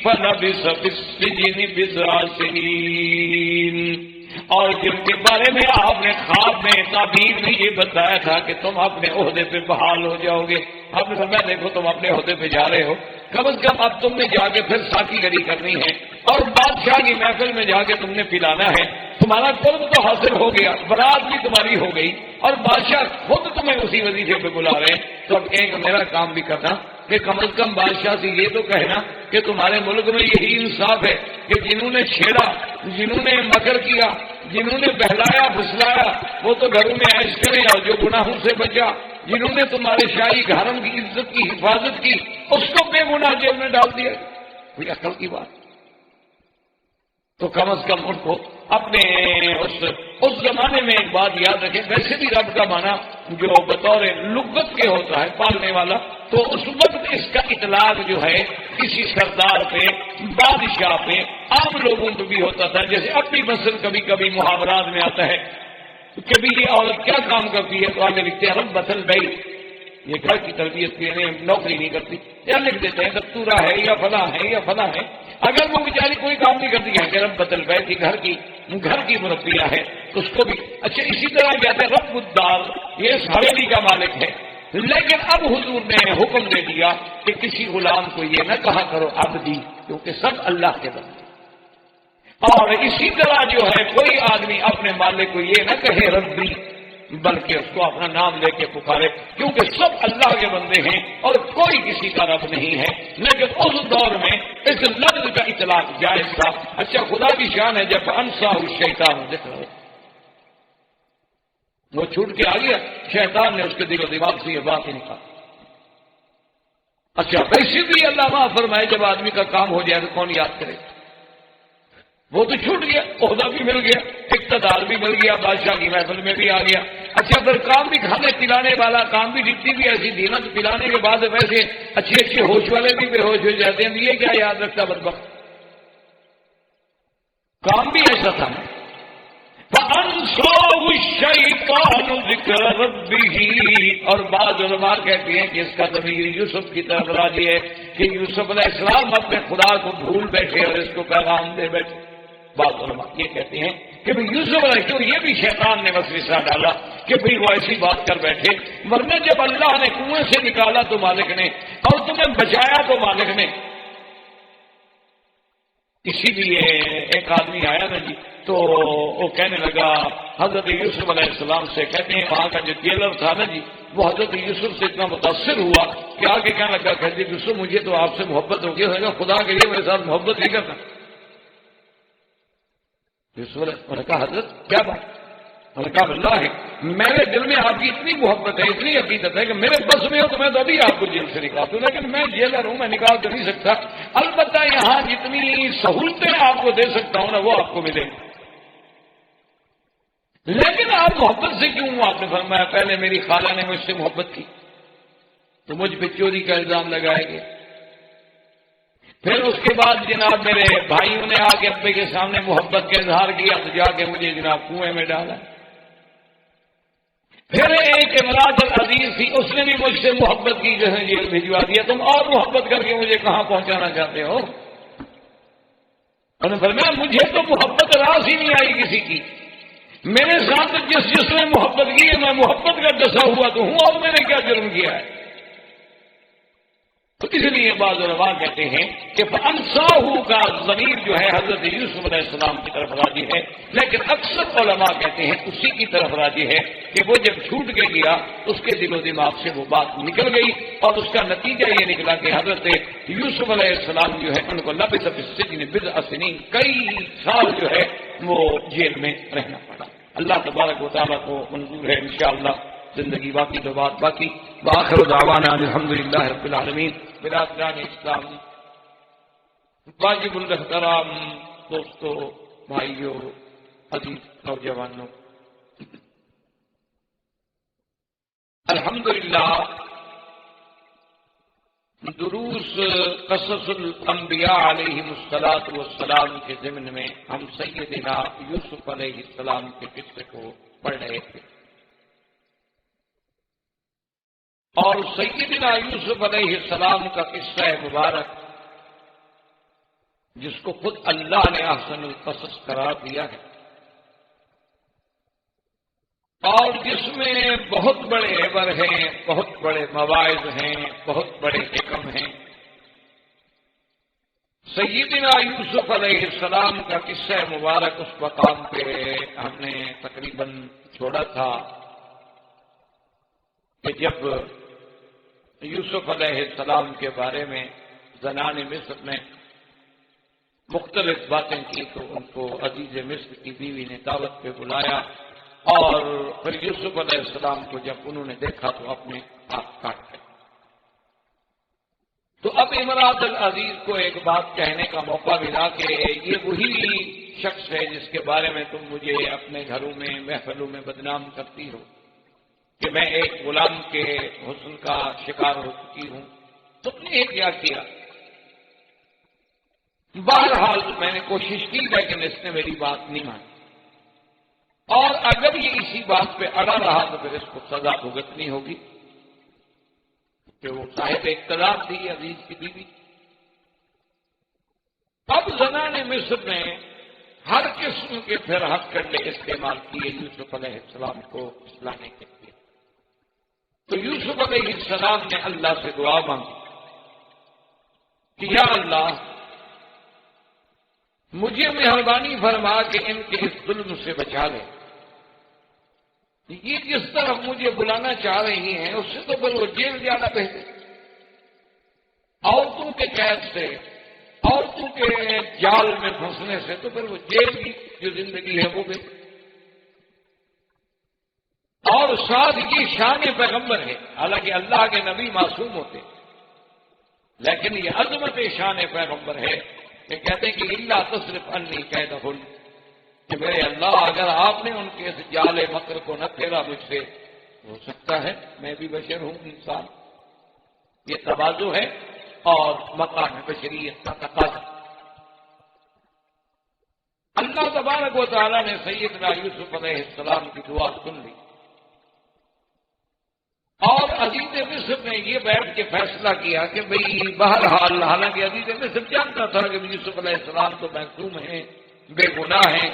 Speaker 2: فَلَبِثَ فِي السِّجْنِ بِضْعَ سِنِينَ۔ اور جن کے بارے میں آپ نے خواب میں تعبیر میں یہ بتایا تھا کہ تم اپنے عہدے پہ بحال ہو جاؤ گے، آپ نے فرمایا دیکھو تم اپنے عہدے پہ جا رہے ہو، کم از کم اب تم نے جا کے پھر ساتھی گری کرنی ہے، اور بادشاہ کی محفل میں جا کے تم نے پلانا ہے، تمہارا قرب تو حاصل ہو گیا، برات بھی تمہاری ہو گئی، اور بادشاہ خود تمہیں اسی وظیفے پہ بلا رہے ہیں، تو اب ایک میرا کام بھی کرنا کہ کم از کم بادشاہ سے یہ تو کہنا کہ تمہارے ملک میں یہی انصاف ہے کہ جنہوں نے چھیڑا، جنہوں نے مکر کیا، جنہوں نے بہلایا پھسلایا وہ تو گھروں میں عیش کرے، اور جو گناہوں سے بچا، جنہوں نے تمہارے شاہی حرم کی عزت کی حفاظت کی، اس کو بے گناہ جیل میں ڈال دیا، کوئی عقل کی بات؟ تو کم از کم ان کو اپنے اس زمانے میں ایک بات یاد رکھیں، ویسے بھی رب کا معنی جو بطور لغت کے ہوتا ہے پالنے والا، تو اس وقت اس کا اطلاق جو ہے کسی سردار پہ، بادشاہ پہ، عام لوگوں پہ بھی ہوتا تھا، جیسے اب بھی مثلا کبھی کبھی محاورات میں آتا ہے کبھی یہ عورت کیا کام کرتی ہے تو آگے لکھتے ہیں رب بطل بھائی، یہ گھر کی تربیت کے لیے نوکری نہیں کرتی، یا لکھ دیتے ہیں دستورہ ہے یا فلاں ہے یا فلاں ہے، اگر وہ بیچاری کوئی کام نہیں کرتی ہے کہ رب بطل بھائی کی گھر کی مربیہ ہے تو اس کو بھی اچھا اسی طرح کہتے ہیں رب الدار، یہ اس حویلی کا مالک ہے، لیکن اب حضور نے حکم دے دیا کہ کسی غلام کو یہ نہ کہا کرو عبدی، کیونکہ سب اللہ کے بندے، اور اسی طرح جو ہے کوئی آدمی اپنے مالک کو یہ نہ کہے ربی، بلکہ اس کو اپنا نام لے کے پکارے، کیونکہ سب اللہ کے بندے ہیں اور کوئی کسی کا رب نہیں ہے۔ لیکن اس دور میں اس لفظ کا اطلاق جائز تھا۔ اچھا، خدا کی شان ہے جب انساہ الشیطان ذکر ہو، وہ چھوٹ کے آ گیا، شیطان نے اس کے دل و دماغ سے یہ بات ہی نکالی۔ اچھا، ویسے بھی اللہ معاف فرمائے جب آدمی کا کام ہو جائے تو کون یاد کرے؟ وہ تو چھوٹ گیا، عہدہ بھی مل گیا، اقتدار بھی مل گیا، بادشاہ کی محفل میں بھی آ گیا۔ اچھا، پھر کام بھی کھانے پلانے والا، کام بھی جتنی بھی ایسی دینت پلانے کے بعد ویسے اچھے ہوش والے بھی بے ہوش ہو جاتے ہیں، یہ کیا یاد رکھتا بدبخت؟ کام بھی ایسا تھا نا۔ فَأَنْسَاهُ الشَّيْطَانُ ذِكْرَ رَبِّهِ، اور بعض علماء کہتے ہیں کہ اس کا ضمیر یوسف کی طرف راجع ہے کہ یوسف علیہ السلام اپنے خدا کو بھول بیٹھے اور اس کو پیغام دے بیٹھے۔ بعض علماء یہ کہتے ہیں کہ یوسف علیہ السلام، یہ بھی شیطان نے وسوسہ ڈالا کہ بھئی وہ ایسی بات کر بیٹھے، ورنہ جب اللہ نے کنویں سے نکالا تو مالک نے، اور تمہیں بچایا تو مالک نے۔ اسی لیے ایک آدمی آیا نا جی، تو وہ کہنے لگا حضرت یوسف علیہ السلام سے، کہتے ہیں وہاں کا جو جیلر تھا نا جی، وہ حضرت یوسف سے اتنا متاثر ہوا کہ آگے کہنے لگا، کہتے یوسف مجھے تو آپ سے محبت ہو گئی، خدا کے لیے میرے ساتھ محبت نہیں کرتا۔ یوسف نے کہا حضرت کیا بات؟ انہوں نے کہا اللہ ہے، میرے دل میں آپ کی اتنی محبت ہے، اتنی عقیدت ہے کہ میرے بس میں ہو تو میں تو ابھی آپ کو جیل سے نکال دوں، لیکن میں جیلر ہوں، میں نکال تو نہیں سکتا۔ البتہ یہاں جتنی سہولتیں آپ کو دے سکتا ہوں نا وہ آپ کو ملیں گی، لیکن آپ محبت سے کیوں؟ آپ نے فرمایا پہلے میری خالہ نے مجھ سے محبت کی تو مجھ پہ چوری کا الزام لگائے گے، پھر اس کے بعد جناب میرے بھائیوں نے آ کے ابے کے سامنے محبت کا اظہار کیا تو جا کے مجھے جناب کنویں میں ڈالا، پھر ایک امراۃ العزیز تھی، اس نے بھی مجھ سے محبت کی، جیسے جیل بھجوا دیا، تم اور محبت کر کے مجھے کہاں پہنچانا چاہتے ہو؟ انہوں نے فرمایا مجھے تو محبت راس ہی نہیں آئی کسی کی، میرے ساتھ جس نے محبت کی ہے میں محبت کا ڈسا ہوا تو ہوں، اور میں نے کیا جرم کیا ہے؟ تو اس لیے بعض علماء کہتے ہیں کہ فَأَنْسَاهُ کا ضمیر جو ہے حضرت یوسف علیہ السلام کی طرف راجع ہے، لیکن اکثر علماء کہتے ہیں اسی کی طرف راجع ہے کہ وہ جب چھوٹ کے گیا اس کے دل و دماغ سے وہ بات نکل گئی، اور اس کا نتیجہ یہ نکلا کہ حضرت یوسف علیہ السلام جو ہے ان کو لبث فی السجن بضع سنین، کئی سال جو ہے وہ جیل میں رہنا پڑا۔ اللہ تبارک و تعالیٰ کو منظور ہے انشاءاللہ زندگی باقی تو بات باقی۔ وآخر دعوانا الحمدللہ رب العالمین۔ برادران اسلام، واجب الاحترام دوستو، بھائیو، عزیز نوجوانوں، الحمدللہ دروس قصص الانبیاء علیہم الصلاۃ کے ضمن میں ہم سیدنا یوسف علیہ السلام کے قصے کو پڑھ رہے تھے، اور سیدنا یوسف علیہ السلام کا قصہ مبارک جس کو خود اللہ نے احسن القصص قرار دیا ہے، اور جس میں بہت بڑے عبر ہیں، بہت بڑے مواعظ ہیں، بہت بڑے حکم ہیں۔ سیدنا یوسف علیہ السلام کا قصہ مبارک اس مقام پہ ہم نے تقریباً چھوڑا تھا کہ جب یوسف علیہ السلام کے بارے میں زنان مصر نے مختلف باتیں کی تو ان کو عزیز مصر کی بیوی نے دعوت پہ بلایا، اور پھر یوسف علیہ السلام کو جب انہوں نے دیکھا تو اپنے ہاتھ کاٹ گئے۔ تو اب امراۃ العزیز کو ایک بات کہنے کا موقع ملا کہ یہ وہی شخص ہے جس کے بارے میں تم مجھے اپنے گھروں میں محفلوں میں بدنام کرتی ہو کہ میں ایک غلام کے حسن کا شکار ہو چکی ہوں، تم نے کیا کیا؟ بہرحال میں نے کوشش کی لیکن اس نے میری بات نہیں مانی، اور اگر یہ اسی بات پہ اڑا رہا تو پھر اس کو سزا بھگتنی ہوگی کہ وہ صاحب اقتدار تھی عزیز کی بیوی۔ اب زنان مصر نے ہر قسم کے پھر ہتھ کنڈے استعمال کیے یوسف علیہ السلام کو پھسلانے کے لیے۔ تو یوسف علیہ السلام نے اللہ سے دعا مانگی کہ یا اللہ مجھے مہربانی فرما کہ ان کے اس ظلم سے بچا لے، یہ جس طرف مجھے بلانا چاہ رہی ہیں اس سے تو پھر وہ جیل جانا بہتر، عورتوں کے قید سے، عورتوں کے جال میں پھنسنے سے تو پھر وہ جیل کی جو زندگی ہے وہ بہتر۔ اور ساتھ یہ شان پیغمبر ہے، حالانکہ اللہ کے نبی معصوم ہوتے لیکن یہ عظمت شان پیغمبر ہے کہ کہتے ہیں کہ اللہ تصرف انی کیدہن، کہ میرے اللہ اگر آپ نے ان کے اس جال مکر کو نہ پھیرا مجھ سے، ہو سکتا ہے میں بھی بشر ہوں، انسان، یہ تواضع ہے اور مقام بشریت کا تقاضا۔ اللہ تبارک و تعالیٰ نے سیدنا یوسف علیہ السلام کی دعا سن لی، اور عزیز مصر نے یہ بیٹھ کے فیصلہ کیا کہ بھئی بہرحال، حالانکہ عزیز مصر جانتا تھا کہ یوسف علیہ السلام تو معصوم ہیں، بے گناہ ہیں،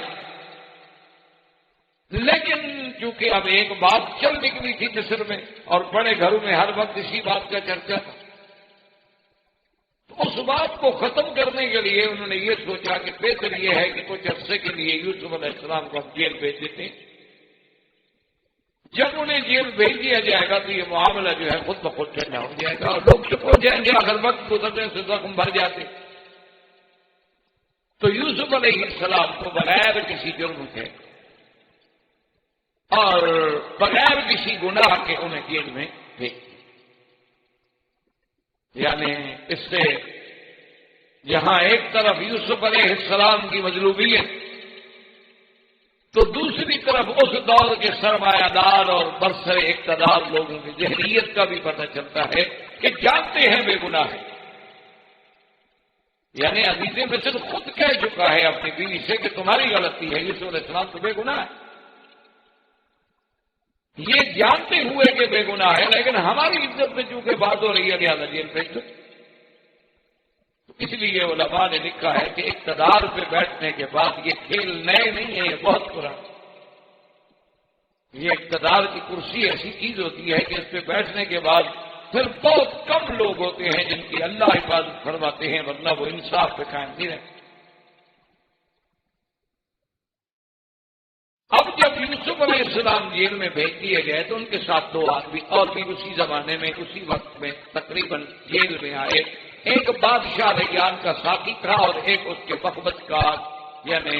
Speaker 2: لیکن چونکہ اب ایک بات چل نکلی تھی مصر میں اور بڑے گھروں میں ہر وقت اسی بات کا چرچا تھا، تو اس بات کو ختم کرنے کے لیے انہوں نے یہ سوچا کہ بہتر یہ ہے کہ کچھ عرصے کے لیے یوسف علیہ السلام کو ہم جیل بھیج دیتے ہیں۔ جب انہیں جیل بھیج دیا جائے گا تو یہ معاملہ جو ہے خود بخود ٹھنڈا ہو جائے گا اور لوگ چپ ہو جائیں گے، اگر وقت گزرنے سے زخم بھر جاتے۔ تو یوسف علیہ السلام کو بغیر کسی جرم کے اور بغیر کسی گناہ کے انہیں جیل میں بھیج دیا، یعنی اس سے جہاں ایک طرف یوسف علیہ السلام کی مظلومیت تو دوسری طرف اس دور کے سرمایہ دار اور برسر اقتدار لوگوں کی ذہنیت کا بھی پتہ چلتا ہے کہ جانتے ہیں بے گناہ ہے، یعنی عزیز مصر خود کہہ چکا ہے اپنی بیوی سے کہ تمہاری غلطی ہے، یوسف علیہ السلام تو بے گناہ ہے، یہ جانتے ہوئے کہ بے گناہ ہے، لیکن ہماری عزت میں چونکہ بات ہو رہی ہے لہٰذا جیل بھیج دو۔ اس لیے علماء نے لکھا ہے کہ اقتدار پہ بیٹھنے کے بعد یہ کھیل نئے نہیں ہے، یہ بہت پرانا، یہ اقتدار کی کرسی ایسی چیز ہوتی ہے کہ اس پہ بیٹھنے کے بعد پھر بہت کم لوگ ہوتے ہیں جن کی اللہ حفاظت فرماتے ہیں، ورنہ وہ انصاف پہ قائم نہیں رہتے۔ اب جب یوسف علیہ السلام جیل میں بھیج دیے گئے تو ان کے ساتھ دو آدمی اور بھی اسی زمانے میں اسی وقت میں تقریباً جیل میں آئے، ایک بادشاہ ریان کا ساقی تھا اور ایک اس کے مخبز کا یعنی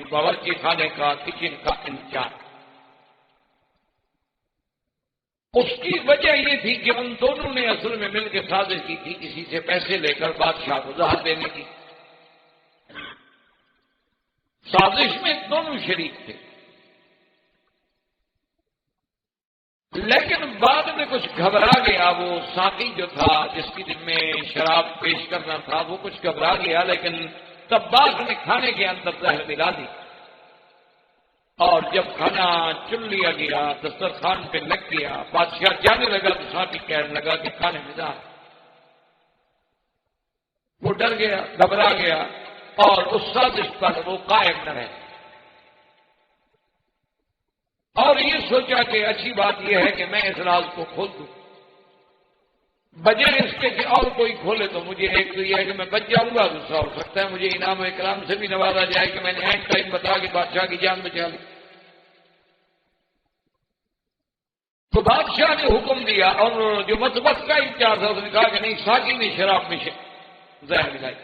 Speaker 2: باورچی خانے کا کچن کا انچارج۔ اس کی وجہ یہ تھی کہ ان دونوں نے اصل میں مل کے سازش کی تھی کسی سے پیسے لے کر بادشاہ کو زہر دینے کی۔ سازش میں دونوں شریک تھے، لیکن بعد میں کچھ گھبرا گیا، وہ ساقی جو تھا جس کی دن میں شراب پیش کرنا تھا وہ کچھ گھبرا گیا، لیکن طباخ نے کھانے کے اندر زہر ملا دی، اور جب کھانا چن لیا گیا دسترخوان پہ لگ گیا، بادشاہ جانے لگا تو ساقی کہنے لگا کہ کھانے میں زہر۔ وہ ڈر گیا، گھبرا گیا اور اس سازش پر وہ قائم نہ رہے، اور یہ سوچا کہ اچھی بات یہ ہے کہ میں اس راز کو کھول دوں، بجائے اس کے کہ اور کوئی کھولے تو مجھے ایک تو یہ ہے کہ میں بچ جاؤں گا، دوسرا ہو سکتا ہے مجھے انعام و اکرام سے بھی نوازا جائے کہ میں نے اینڈ ٹائم بتا کے بادشاہ کی جان بچا لی۔ تو بادشاہ نے حکم دیا اور جو مطبخ کا انچارج تھا اس نے کہا کہ نہیں، ساقی نے شراب میں زہر ملائی۔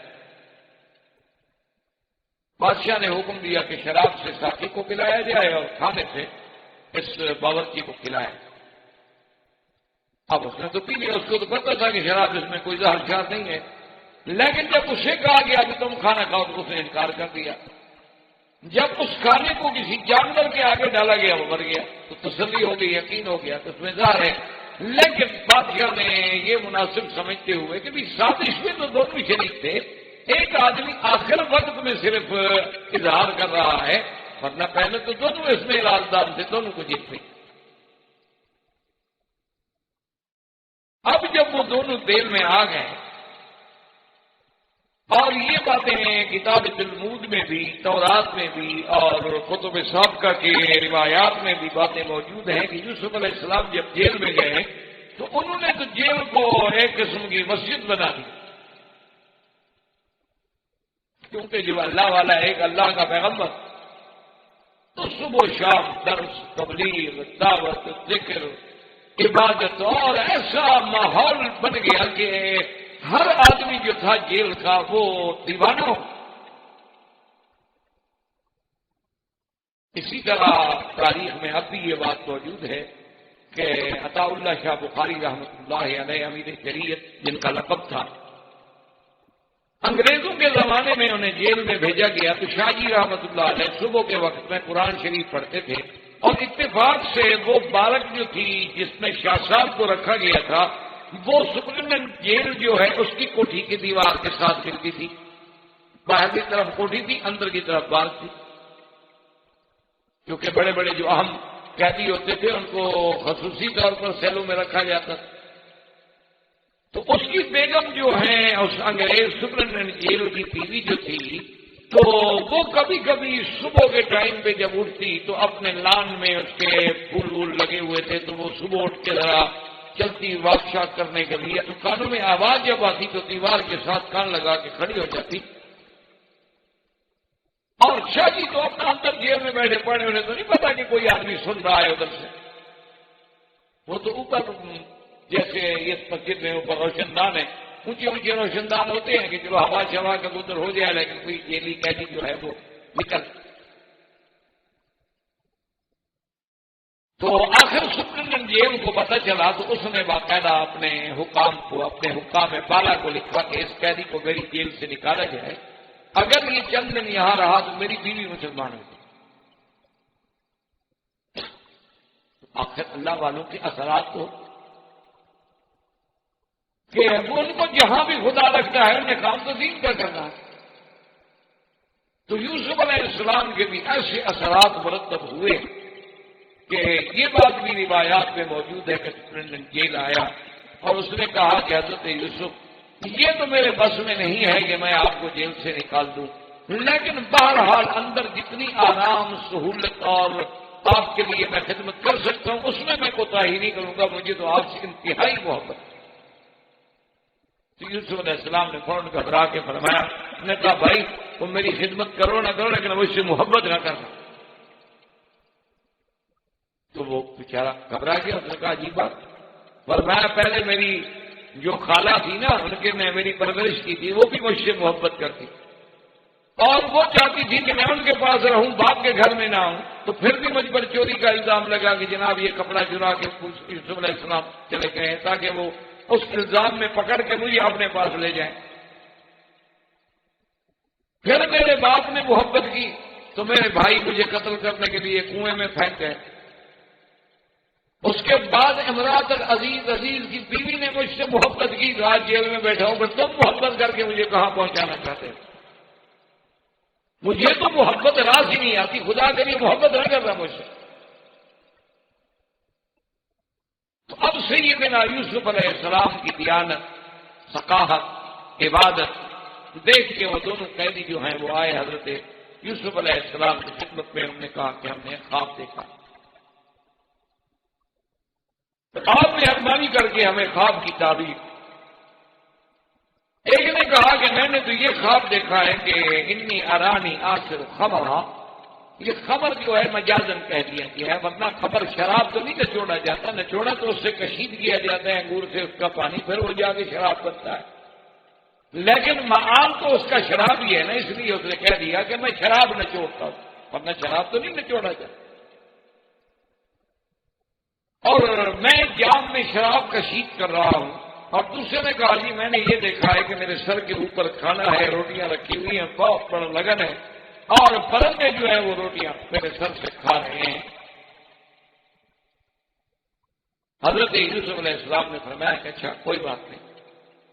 Speaker 2: بادشاہ نے حکم دیا کہ شراب سے ساقی کو پلایا جائے اور کھانے سے اس باورچی کو کھلایا۔ اب اس نے تو پی لیا، اس کو تو پتا تھا کہ شراب اس میں کوئی زہر شار نہیں ہے، لیکن جب اسے کہا گیا کہ تم کھانا کھاؤ تو اس نے انکار کر دیا۔ جب اس کھانے کو کسی جانور کے آگے ڈالا گیا وہ مر گیا، تو تسلی ہو گئی، یقین ہو گیا کہ اس میں زہر ہے، لیکن بادشاہ نے یہ مناسب سمجھتے ہوئے کہ سازش میں تو دونوں شریک تھے، ایک آدمی آخر وقت میں صرف اظہار کر رہا ہے، ورنہ پہلے تو دونوں اس میں رازدار تھے، دونوں کو جیت گئی۔ اب جب وہ دونوں جیل میں آ گئے، اور یہ باتیں کتاب تلمود میں بھی، تورات میں بھی اور کتب سابقہ کے روایات میں بھی باتیں موجود ہیں کہ یوسف علیہ السلام جب جیل میں گئے تو انہوں نے تو جیل کو ایک قسم کی مسجد بنا دی، کیونکہ جو اللہ والا ہے ایک اللہ کا پیغمبر، تو صبح و شام درس، تبلیغ، دعوت، ذکر، عبادت، اور ایسا ماحول بن گیا کہ ہر آدمی جو تھا جیل کا وہ دیوانہ ہو۔ اسی طرح تاریخ میں اب بھی یہ بات موجود ہے کہ عطا اللہ شاہ بخاری رحمۃ اللہ علیہ امیر شریعت جن کا لقب تھا، انگریزوں کے زمانے میں انہیں جیل میں بھیجا گیا تو شاہ جی رحمۃ اللہ علیہ صبح کے وقت میں قرآن شریف پڑھتے تھے، اور اتفاق سے وہ بارک جو تھی جس میں شاہ صاحب کو رکھا گیا تھا وہ سپرنٹینڈنٹ جیل جو ہے اس کی کوٹھی کی دیوار کے ساتھ ملتی تھی۔ باہر کی طرف کوٹھی تھی، اندر کی طرف بار تھی، کیونکہ بڑے بڑے جو اہم قیدی ہوتے تھے ان کو خصوصی طور پر سیلوں میں رکھا جاتا تھا۔ تو اس کی بیگم جو ہے اس انگریز سپرنٹینڈنٹ جیل کی بیوی جو تھی، تو وہ کبھی کبھی صبح کے ٹائم پہ جب اٹھتی تو اپنے لان میں اس کے پھول وول لگے ہوئے تھے تو وہ صبح اٹھ کے ذرا چلتی واکشاک کرنے کے لیے، تو کانوں میں آواز جب آتی تو دیوار کے ساتھ کان لگا کے کھڑی ہو جاتی، اور شاہ جی تو اپنا اندر جیل میں بیٹھے پڑے، انہیں تو نہیں پتا کہ کوئی آدمی سن رہا ہے ادھر سے، وہ تو اوپر جیسے اس مسجد میں اوپر روشن دان ہے، اونچے اونچے روشن دان ہوتے ہیں کہ چلو ہوا شوا کا ادھر ہو جائے، لیکن کوئی جیلی قیدی جو ہے وہ نکل۔ تو آخر سپرنٹینڈنٹ جیل کو پتہ چلا تو اس نے باقاعدہ اپنے حکام بالا کو لکھا کہ اس قیدی کو میری جیل سے نکالا جائے، اگر یہ چند دن یہاں رہا تو میری بیوی مسلمان ہوگی۔ آخر اللہ والوں کے اثرات کو کہ وہ ان کو جہاں بھی خدا رکھتا ہے انہیں کام تو دین کا کرنا ہے۔ تو یوسف علیہ السلام کے بھی ایسے اثرات مرتب ہوئے کہ یہ بات بھی روایات میں موجود ہے کہ سپرنٹینڈنٹ جیل آیا اور اس نے کہا کہ حضرت یوسف یہ تو میرے بس میں نہیں ہے کہ میں آپ کو جیل سے نکال دوں، لیکن بہرحال اندر جتنی آرام سہولت اور آپ کے لیے میں خدمت کر سکتا ہوں اس میں کوتاہی نہیں کروں گا، مجھے تو آپ سے انتہائی محبت ہے۔ تو یوسف علیہ السلام نے فوراً گھبرا کے فرمایا، نے کہا بھائی تم میری خدمت کرو نہ کرو لیکن مجھ سے محبت نہ کرنا۔ تو وہ بیچارہ گھبرا گیا، اس نے کہا عجیب بات، فرمایا پہلے میری جو خالہ تھی نا ان کے نے میری پرورش کی تھی، وہ بھی مجھ سے محبت کرتی اور وہ چاہتی تھی کہ میں ان کے پاس رہوں، باپ کے گھر میں نہ ہوں، تو پھر بھی مجھ پر چوری کا الزام لگا کہ جناب یہ کپڑا چرا کے یوسف علیہ السلام چلے گئے تاکہ وہ اس الزام میں پکڑ کے مجھے اپنے پاس لے جائیں۔ پھر میرے باپ نے محبت کی تو میرے بھائی مجھے قتل کرنے کے لیے کنویں میں پھینک گئے۔ اس کے بعد امراۃ عزیز کی بیوی نے مجھ سے محبت کی، رات جیل میں بیٹھا ہوں، تم محبت کر کے مجھے کہاں پہنچانا چاہتے ہو؟ مجھے تو محبت راز ہی نہیں آتی، خدا کے لیے محبت نہ کر رہا مجھ سے۔ تو اب سیدنا یوسف علیہ السلام کی دیانت، ثقافت، عبادت دیکھ کے وہ دونوں قیدی جو ہیں وہ آئے حضرت یوسف علیہ السلام کی خدمت میں، ہم نے کہا کہ ہم نے خواب دیکھا، آپ مہربانی کر کے ہمیں خواب کی تعبیر۔ ایک نے کہا کہ میں نے تو یہ خواب دیکھا ہے کہ انی ارانی آصر خمرا، یہ خمر جو ہے مجازن کہہ دیا گیا ہے، ورنہ خمر شراب تو نہیں نچوڑا جاتا، نچوڑا تو اس سے کشید کیا جاتا ہے انگور سے اس کا پانی، پھر وہ جا کے شراب بنتا ہے، لیکن معام تو اس کا شراب ہی ہے نا، اس لیے اس نے کہہ دیا کہ میں شراب نچوڑتا ہوں، ورنہ شراب تو نہیں نچوڑا جاتا۔ اور میں جام میں شراب کشید کر رہا ہوں، اور دوسرے نے کہا جی میں نے یہ دیکھا ہے کہ میرے سر کے اوپر کھانا ہے، روٹیاں رکھی ہوئی ہیں، بہت بڑا لگن ہے، اور پرندے جو ہیں وہ روٹیاں میرے سر سے کھا رہے ہیں۔ حضرت یوسف علیہ السلام نے فرمایا کہ اچھا کوئی بات نہیں،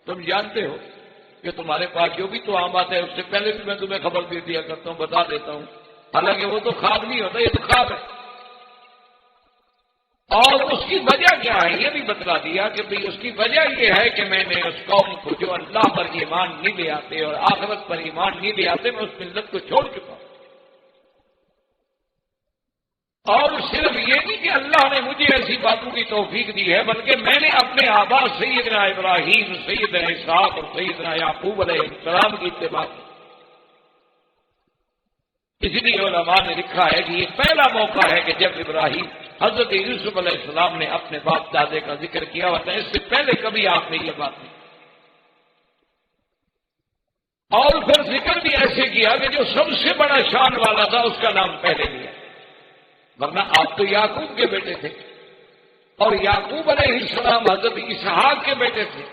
Speaker 2: تم جانتے ہو کہ تمہارے پاس جو بھی تو عام بات ہے اس سے پہلے بھی میں تمہیں خبر دے دیا کرتا ہوں، بتا دیتا ہوں، حالانکہ وہ تو خواب نہیں ہوتا، یہ تو خواب ہے۔ اور اس کی وجہ کیا ہے یہ بھی بتلا دیا کہ بھئی اس کی وجہ یہ ہے کہ میں نے اس قوم کو جو اللہ پر ایمان نہیں لے آتے اور آخرت پر ایمان نہیں لے آتے، میں اس ملت کو چھوڑ چکا ہوں۔ اور صرف یہ نہیں کہ اللہ نے مجھے ایسی باتوں کی توفیق دی ہے، بلکہ میں نے اپنے آبا سیدنا ابراہیم، سیدنا اسحاق اور سیدنا یعقوب علیہ السلام کی اتباع کی، اس اس لیے علماء نے لکھا ہے کہ یہ پہلا موقع ہے کہ جب ابراہیم حضرت یوسف علیہ السلام نے اپنے باپ دادے کا ذکر کیا ہوتا ہے، اس سے پہلے کبھی آپ نے یہ بات نہیں، اور پھر ذکر بھی ایسے کیا کہ جو سب سے بڑا شان والا تھا اس کا نام پہلے لیا، ورنہ آپ تو یعقوب کے بیٹے تھے، اور یعقوب علیہ السلام حضرت اسحاق کے بیٹے تھے،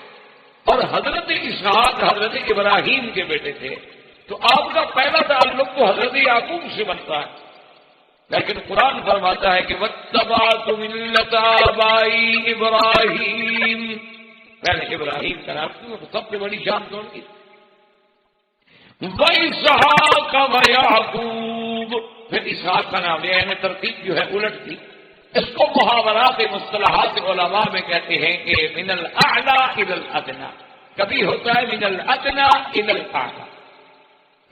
Speaker 2: اور حضرت اسحاق حضرت ابراہیم کے بیٹے تھے، تو آپ کا پہلا تعلق تو حضرت یعقوب سے بنتا ہے، لیکن قرآن فرماتا ہے کہ وَاتَّبَعْتُ مِلَّةَ آبَائِي ابراہیم، پہلے ابراہیم کا نام سب سے بڑی شان کون کی؟ وَإِسْحَاقَ وَيَعْقُوبَ، پھر اسحاق کا نام لیا، یعنی ترتیب جو ہے الٹ تھی۔ اس کو محاورات مصطلحات علماء میں کہتے ہیں کہ من الاعلی الى الادنی، کبھی ہوتا ہے من الادنی الى الاعلی،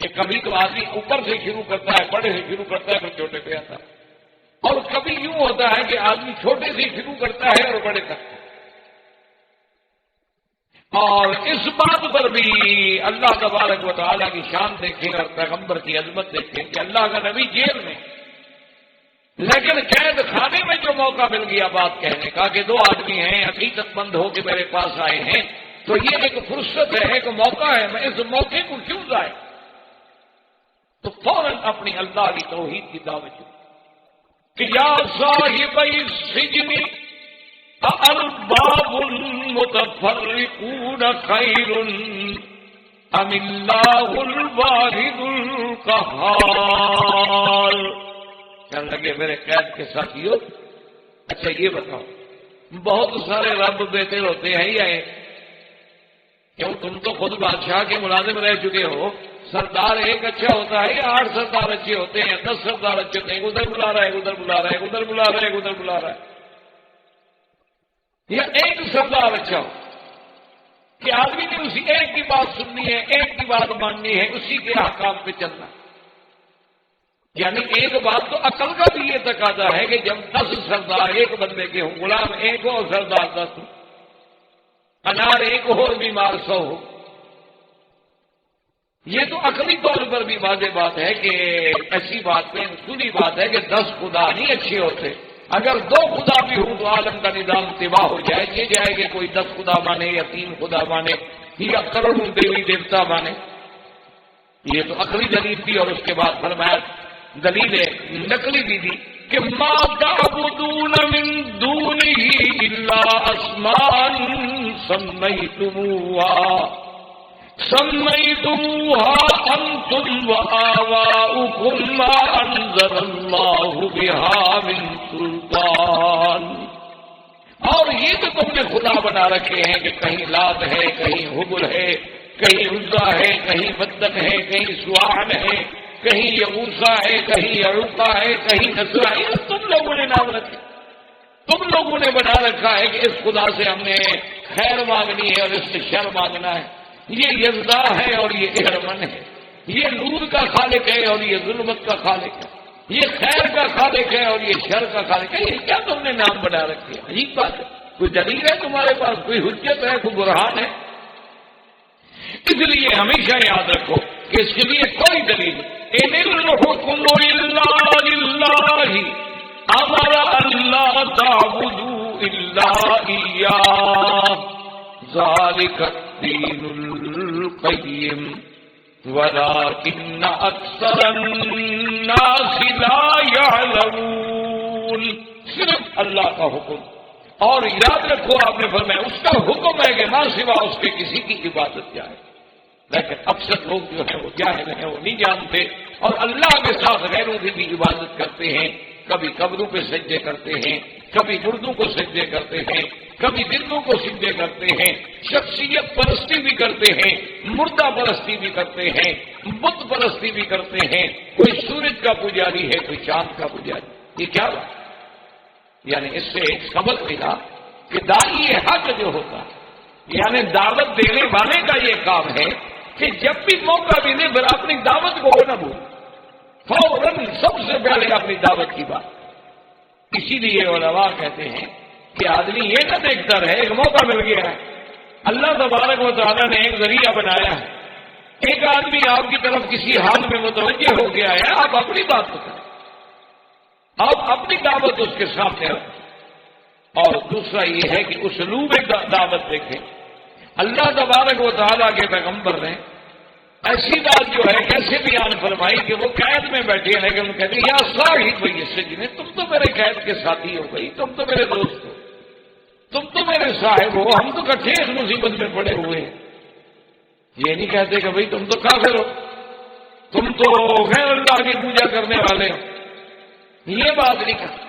Speaker 2: کہ کبھی تو آدمی اوپر سے شروع کرتا ہے، بڑے سے شروع کرتا ہے، پھر چھوٹے پہ آتا ہے، اور کبھی یوں ہوتا ہے کہ آدمی چھوٹے سے شروع کرتا ہے اور بڑے تک۔ اور اس بات پر بھی اللہ تبارک و تعالیٰ کی شان دیکھیں اور پیغمبر کی عظمت دیکھیں کہ اللہ کا نبی جیل میں، لیکن قید خانے میں جو موقع مل گیا بات کہنے کا کہ دو آدمی ہیں عقیدت مند ہو کے میرے پاس آئے ہیں، تو یہ ایک فرصت ہے، ایک موقع ہے، میں اس موقع کو کیوں ضائع، تو فوراً اپنی اللہ کی توحید کی دعوت کہ یا صاحب السجن ارباب متفرقون خیر ام اللہ الواحد القہار۔ کہنے لگے میرے قید کے ساتھیوں، اچھا یہ بتاؤ، بہت سارے رب بیٹے ہوتے ہیں یا کیوں؟ تم تو خود بادشاہ کے ملازم رہ چکے ہو، سردار ایک اچھا ہوتا ہے یا 8 سردار اچھے ہوتے ہیں، 10 سردار اچھے ہوتے ہیں، ادھر بلا رہا ہے ادھر بلا رہا ہے ادھر بلا رہا ہے ادھر بلا رہا ہے، یا ایک سردار اچھا ہو کہ آدمی نے اسی ایک کی بات سننی ہے، ایک کی بات ماننی ہے، اسی کے احکام پہ چلنا، یعنی ایک بات تو عقل کا بھی یہ تقاضا ہے کہ جب 10 سردار ایک بندے کے ہوں، غلام ایک ہو اور سردار 10 ہو، انار ایک ہو اور بیمار 100 ہو، یہ تو عقلی طور پر بھی واضح بات ہے کہ ایسی بات پہ سنی بات ہے کہ 10 خدا نہیں اچھے ہوتے، اگر 2 خدا بھی ہوں تو عالم کا نظام تباہ ہو جائے، یہ جائے کہ کوئی 10 خدا مانے یا 3 خدا مانے یا کروڑوں دیوی دیوتا مانے، یہ تو عقلی دلیل تھی۔ اور اس کے بعد فرمایا دلیل نقلی بھی دی کہ ما تعبدون من دونہ الا اسماء سميتموها انتم وآباؤكم ما انزل الله بها من سلطان، اور یہ تو تم نے خدا بنا رکھے ہیں کہ کہیں لات ہے، کہیں حبل ہے، کہیں عزا ہے، کہیں بدن ہے، کہیں سواحن ہے، کہیں یغوثا ہے، کہیں یعوقا ہے، کہیں نسرا ہے، تم لوگوں نے نام رکھے، تم لوگوں نے بنا رکھا ہے کہ اس خدا سے ہم نے خیر مانگنی ہے اور اس سے شر مانگنا ہے، یہ یزدا ہے اور یہ اہرمن ہے، یہ نور کا خالق ہے اور یہ ظلمت کا خالق ہے، یہ خیر کا خالق ہے اور یہ شر کا خالق ہے، یہ کیا تم نے نام بنا رکھے؟ عجیب بات ہے، کوئی دلیل ہے تمہارے پاس، کوئی حجت ہے، کوئی برہان ہے؟ اس لیے ہمیشہ یاد رکھو کہ اس کے لیے کوئی دلیل ان الحکم الا للہ امر اللہ تعبدوا الا ایاہ ذالک الدین القیم ولکن اکثر الناس لا یعلمون۔ صرف اللہ کا حکم، اور یاد رکھو آپ نے فرمایا اس کا حکم ہے کہ ماں سوا اس کے کسی کی عبادت جائے، لیکن اکثر لوگ جو ہے وہ جاہل ہیں، وہ نہیں جانتے، اور اللہ کے ساتھ غیروں کی بھی عبادت کرتے ہیں، کبھی قبروں پہ سجدے کرتے ہیں، کبھی مردوں کو سجدے کرتے ہیں، کبھی دلوں کو سجدے کرتے ہیں، شخصیت پرستی بھی کرتے ہیں، مردہ پرستی بھی کرتے ہیں، بت پرستی بھی کرتے ہیں، کوئی سورج کا پجاری ہے، کوئی چاند کا پجاری۔ یہ کیا بات؟ یعنی اس سے ایک سبق ملا کہ داعی حق جو ہوتا ہے، یعنی دعوت دینے والے کا یہ کام ہے کہ جب بھی موقع ملے پھر اپنی دعوت کو نہ بھول، فوراً سب سے پہلے اپنی دعوت کی بات۔ اسی لیے علماء کہتے ہیں کہ آدمی یہ نہ دیکھتا رہے ایک موقع مل گیا ہے، اللہ تبارک و تعالیٰ نے ایک ذریعہ بنایا ہے، ایک آدمی آپ کی طرف کسی حال میں متوجہ ہو گیا ہے، آپ اپنی بات کو کریں، آپ اپنی دعوت اس کے سامنے رکھیں۔ اور دوسرا یہ ہے کہ اسلوب دعوت دیکھیں۔ اللہ تبارک و تعالیٰ کے پیغمبر نے ایسی بات جو ہے کیسے بیان فرمائی کہ وہ قید میں بیٹھے ہیں، لیکن کہتے ہیں یا صاحب السجن، تم تو میرے قید کے ساتھی ہو گئی، تم تو میرے دوست ہو، تم تو میرے صاحب ہو، ہم تو کٹھے اس مصیبت میں پڑے ہوئے ہیں۔ یہ نہیں کہتے کہ بھئی تم تو کافر ہو، تم تو غیر اللہ کی پوجا کرنے والے ہو، یہ بات نہیں کرتے۔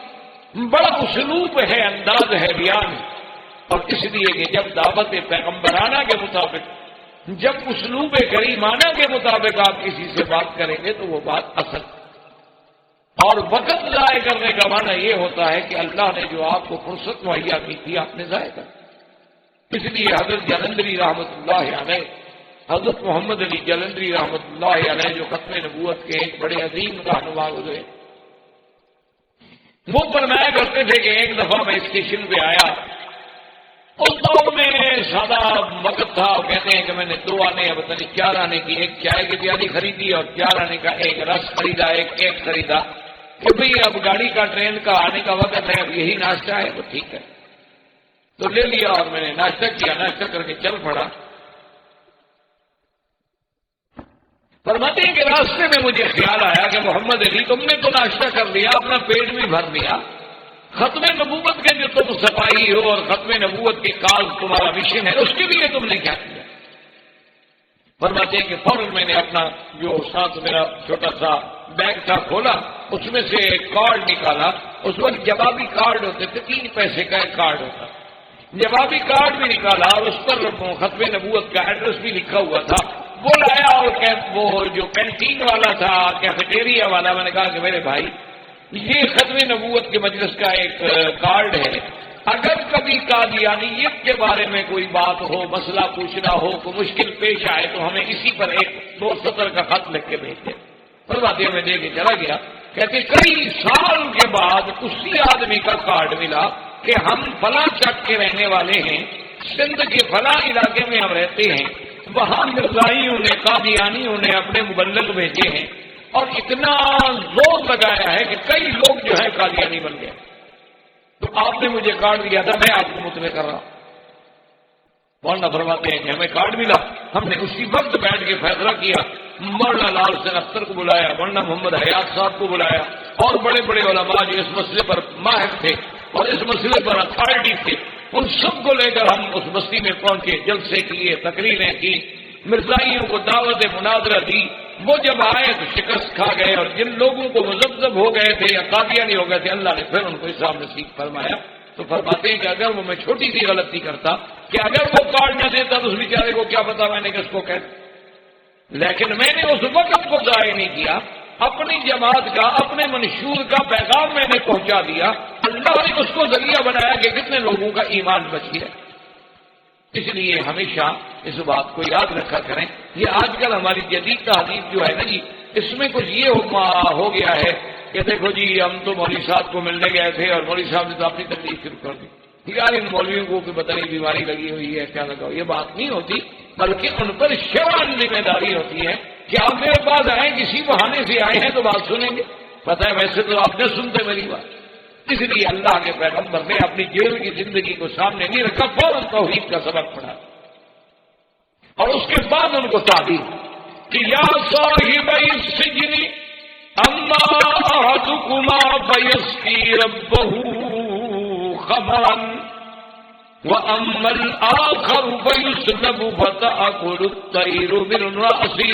Speaker 2: بڑا اسلوب ہے، انداز ہے بیان، اور اس لیے کہ جب دعوت پیغمبرانہ کے مطابق، جب اسلوب کریمانہ کے مطابق آپ کسی سے بات کریں گے تو وہ بات اصل، اور وقت ضائع کرنے کا معنی یہ ہوتا ہے کہ اللہ نے جو آپ کو فرصت مہیا کی تھی آپ نے ضائع کر۔ اس لیے حضرت جلندری رحمۃ اللہ علیہ، حضرت محمد علی جلندری رحمۃ اللہ علیہ جو ختم نبوت کے ایک بڑے عظیم رہنما گزرے، وہ فرمایا کرتے تھے کہ ایک دفعہ میں اسٹیشن پہ آیا، اس دور میں سادہ وقت تھا، وہ کہتے ہیں کہ میں نے 2 آنے یا پتہ نہیں 4 آنے کی ایک چائے کی پیالی خریدی اور 4 آنے کا ایک رس خریدا، ایک کیک خریدا کہ بھئی اب گاڑی کا ٹرین کا آنے کا وقت ہے، اب یہی ناشتہ ہے، تو ٹھیک ہے، تو لے لیا اور میں نے ناشتہ کیا، ناشتہ کر کے چل پڑا۔ فرماتے ہیں کہ راستے میں مجھے خیال آیا کہ محمد علی تم نے تو ناشتہ کر لیا، اپنا پیٹ بھی بھر لیا، ختم نبوت کے جو تم سپاہی ہو اور ختم نبوت کے کاز تمہارا مشن ہے اس کے لیے تم نے کیا کیا؟ فرماتے ہیں کہ فوراً میں نے اپنا جو ساتھ میرا چھوٹا سا بیگ تھا کھولا، اس میں سے ایک کارڈ نکالا، اس وقت جوابی کارڈ ہوتے تھے، 3 پیسے کا ایک کارڈ ہوتا، جوابی کارڈ بھی نکالا اور اس پر ختم نبوت کا ایڈریس بھی لکھا ہوا تھا، وہ لایا، اور وہ جو کینٹین والا تھا، کیفیٹیریا والا، میں نے کہا کہ میرے بھائی یہ ختم نبوت کے مجلس کا ایک کارڈ ہے، اگر کبھی قادیانیت کے بارے میں کوئی بات ہو، مسئلہ پوچھنا ہو، کوئی مشکل پیش آئے تو ہمیں اسی پر 1-2 سطر کا خط لکھ کے بھیج دیں۔ فرماتے میں دے کے چلا گیا، کہتے کئی سال کے بعد اسی آدمی کا کارڈ ملا کہ ہم فلاں چک کے رہنے والے ہیں، سندھ کے فلاں علاقے میں ہم رہتے ہیں، وہاں مرزائیوں نے قادیانیوں نے اپنے مبلغ بھیجے ہیں اور اتنا زور لگایا ہے کہ کئی لوگ جو ہے قادیانی بن گئے، تو آپ نے مجھے کارڈ دیا تھا، میں آپ کو مطلع کر رہا ہوں۔ مولانا فرماتے ہیں کہ ہمیں کارڈ ملا، ہم نے اسی وقت بیٹھ کے فیصلہ کیا، مولانا لال حسین اختر کو بلایا، مولانا محمد حیات صاحب کو بلایا، اور بڑے بڑے علماء جو اس مسئلے پر ماہر تھے اور اس مسئلے پر اتھارٹی تھے، ان سب کو لے کر ہم اس بستی میں پہنچے، جلسے کیے، تقریریں کی، مرزائیوں کو دعوت مناظرہ دی۔ وہ جب آئے تو شکست کھا گئے، اور جن لوگوں کو مذبذب ہو گئے تھے یا قادیانی ہو گئے تھے، اللہ نے پھر ان کو اسلام نصیب فرمایا۔ تو فرماتے ہیں کہ اگر وہ میں چھوٹی سی غلطی کرتا کہ اگر وہ کارڈ نہ دیتا تو اس بیچارے کو کیا پتا میں نے کس کو کہتا، لیکن میں نے اس وقت کو ضائع نہیں کیا، اپنی جماعت کا، اپنے منشور کا پیغام میں نے پہنچا دیا، اللہ نے اس کو ذریعہ بنایا کہ کتنے لوگوں کا ایمان بچ گیا۔ اس لیے ہمیشہ اس بات کو یاد رکھا کریں۔ یہ آج کل ہماری جدید تہذیب جو ہے نا جی، اس میں کچھ یہ ہو گیا ہے کہ دیکھو جی ہم تو مولوی صاحب کو ملنے گئے تھے اور مولوی صاحب نے تو اپنی تکلیف شروع کر دی، یار ان مولویوں کو کہ پتہ نہیں بیماری لگی ہوئی ہے کیا لگا ہو، یہ بات نہیں ہوتی، بلکہ ان پر شرعاً ذمہ داری ہوتی ہے کہ آپ میرے پاس آئیں، کسی بہانے سے آئے ہیں تو بات سنیں گے، پتہ ہے ویسے تو آپ نہ سنتے میری بات۔ اس لیے اللہ کے پیغمبر نے اپنی جیل کی زندگی کو سامنے نہیں رکھا، فوراً توحید کا سبق پڑھا اور اس کے بعد ان کو تعلیم کہ یا صاحب السجن اما احدکما فیسقی ربہ خمرا واما الاخر فیسلب فتأکل الطیر من رأسہ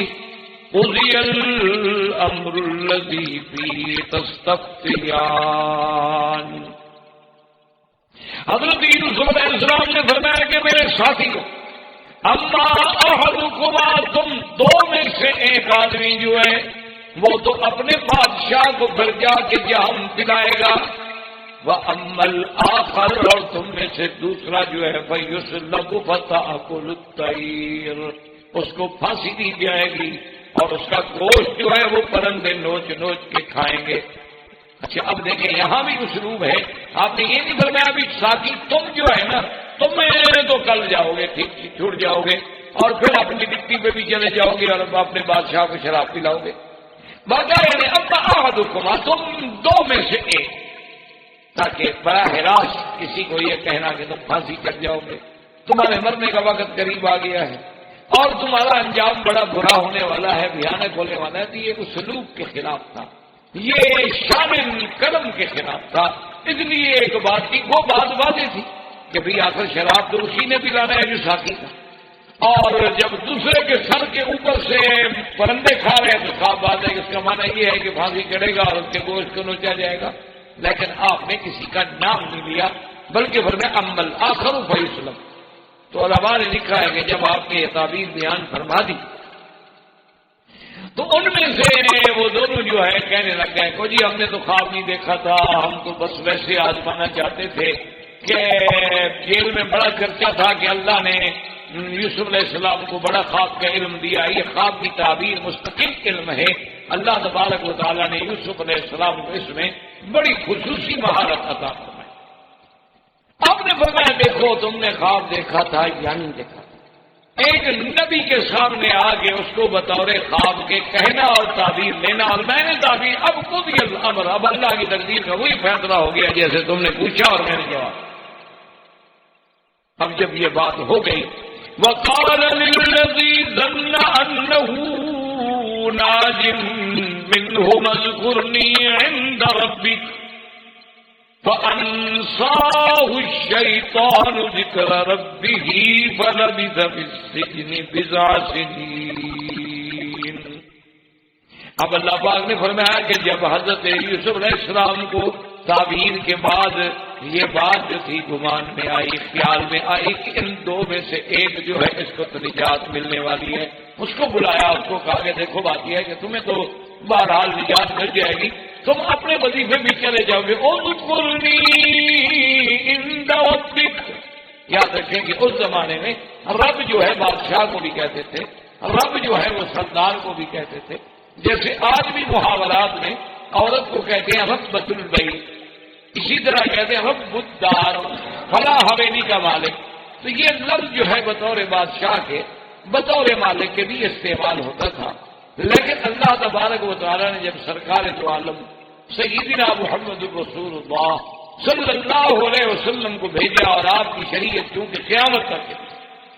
Speaker 2: قضی الامر الذی فیہ تستفتیان۔ حضرت یوسف علیہ السلام نے فرمایا کہ میرے ساتھیوں، اما احدکما، تم 2 میں سے ایک آدمی جو ہے وہ تو اپنے بادشاہ کو پھر جا کے جہنم پلائے گا، واما الاخر، اور تم میں سے دوسرا جو ہے فیسلب فتأکل الطیر، اس کو پھانسی دی جائے گی اور اس کا گوشت جو ہے وہ پرندے نوچ نوچ کے کھائیں گے۔ اچھا اب دیکھیں یہاں بھی اسلوب ہے، آپ نے یہ نہیں فرمایا ابھی ساتھی تم جو ہے نا تم تو کل جاؤ گے، ٹھیک چھوٹ جاؤ گے اور پھر اپنی مٹی پہ بھی چلے جاؤ گے اور اب اپنے بادشاہ کو شراب پلاؤ گے. بادشاہ یعنی اب احدکما، تم دو میں سے ایک، تاکہ براہ راست کسی کو یہ کہنا کہ تم پھانسی چڑھ جاؤ گے، تمہارے مرنے کا وقت قریب آ گیا ہے اور تمہارا انجام بڑا برا ہونے والا ہے، بھیانک ہونے والا ہے. تو یہ اسلوب کے خلاف تھا، یہ شان قدم کے خلاف تھا. اس لیے ایک بات کی وہ بات واضح تھی کہ بھئی آخر شراب تو اسی نے پلانا ہے جو ساتھی تھا، اور جب دوسرے کے سر کے اوپر سے پرندے کھا رہے ہیں تو صاف بات ہے کہ اس کا معنی یہ ہے کہ پھانسی چڑھے گا اور اس کے گوشت کو نوچا جائے گا. لیکن آپ نے کسی کا نام نہیں لیا بلکہ فرمایا امل آخر فیسلم. تو علماء نے لکھا ہے کہ جب آپ نے یہ تعبیر بیان فرما دی تو ان میں سے وہ دونوں جو ہے کہنے لگ گئے کو جی ہم نے تو خواب نہیں دیکھا تھا، ہم تو بس ویسے آزمانا چاہتے تھے کہ جیل میں بڑا چرچا تھا کہ اللہ نے یوسف علیہ السلام کو بڑا خواب کا علم دیا. یہ خواب کی تعبیر مستقل علم ہے. اللہ تبارک و تعالیٰ نے یوسف علیہ السلام کو اس میں بڑی خصوصی مہارت عطا فرمائی. آپ نے فرمایا دیکھو تم نے خواب دیکھا تھا یا نہیں دیکھا تھا. ایک نبی کے سامنے آ کے اس کو بطور خواب کے کہنا اور تعبیر لینا، اور میں نے تعبیر اب خود یہ امر اب اللہ کی تقدیر کا وہی فیصلہ ہو گیا جیسے تم نے پوچھا اور میں نے جواب. اب جب یہ بات ہو گئی وَقَالَ لِلَّذِي ظَنَّ أَنَّهُ نَاجٍ مِّنْهُمَا اذْكُرْنِي عِندَ رَبِّكَ فَأَنسَاهُ الشَّيْطَانُ ذِكْرَ رَبِّهِ فَلَبِثَ فِي السِّجْنِ بِضْعَ سِنِينَ. اب اللہ پاک نے فرمایا کہ جب حضرت یوسف علیہ السلام کو تعبیر کے بعد یہ بات جو تھی گمان میں آئی، خیال میں آئی کہ ان دو میں سے ایک جو ہے اس کو تو نجات ملنے والی ہے، اس کو بلایا، اس کو کہا کہ دیکھو بات یہ ہے کہ تمہیں تو بہرحال نجات مل جائے گی، تم اپنے وظیفے بھی چلے جاؤ گے. اذکرنی عند ربک. یاد رکھیں کہ اس زمانے میں رب جو ہے بادشاہ کو بھی کہتے تھے، رب جو ہے وہ سردار کو بھی کہتے تھے. جیسے آج بھی محاورات میں عورت کو کہتے ہیں ربۃ البیت، اسی طرح کہتے ہیں رب الدار، فلاں حویلی کا مالک. تو یہ لفظ جو ہے بطور بادشاہ کے بطور مالک کے بھی استعمال ہوتا تھا. لیکن اللہ تبارک و تعالیٰ نے جب سرکار تو عالم سیدنا محمد رسول اللہ صلی اللہ علیہ وسلم کو بھیجا اور آپ کی شریعت کیونکہ قیامت تک ہے،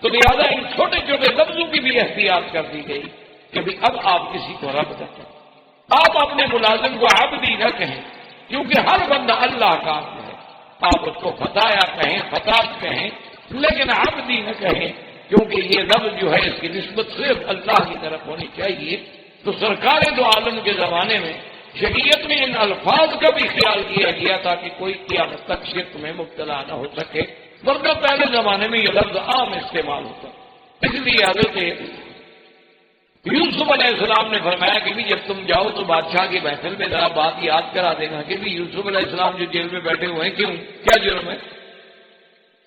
Speaker 2: تو لہٰذا ان چھوٹے چھوٹے لفظوں کی بھی احتیاط کر دی گئی کہ بھی اب آپ کسی کو رب نہ کہیں، آپ اپنے ملازم کو عبدی نہ کہیں، کیونکہ ہر بندہ اللہ کا عبد ہے. آپ اس کو فتایا کہیں، فتات کہیں، لیکن عبدی نہ کہیں، کیونکہ یہ لفظ جو ہے اس کی نسبت صرف اللہ کی طرف ہونی چاہیے. تو سرکار دو عالم کے زمانے میں شریعت میں ان الفاظ کا بھی خیال کیا گیا تاکہ کوئی قیامت تک شرک میں مبتلا نہ ہو سکے، ورنہ پہلے زمانے میں یہ لفظ عام استعمال ہوتا. اس لیے حضرت یوسف علیہ السلام نے فرمایا کہ بھی جب تم جاؤ تو بادشاہ کی محفل میں ذرا بات یاد کرا دینا کہ بھی یوسف علیہ السلام جو جیل میں بیٹھے ہوئے ہیں کیوں، کیا جرم ہے؟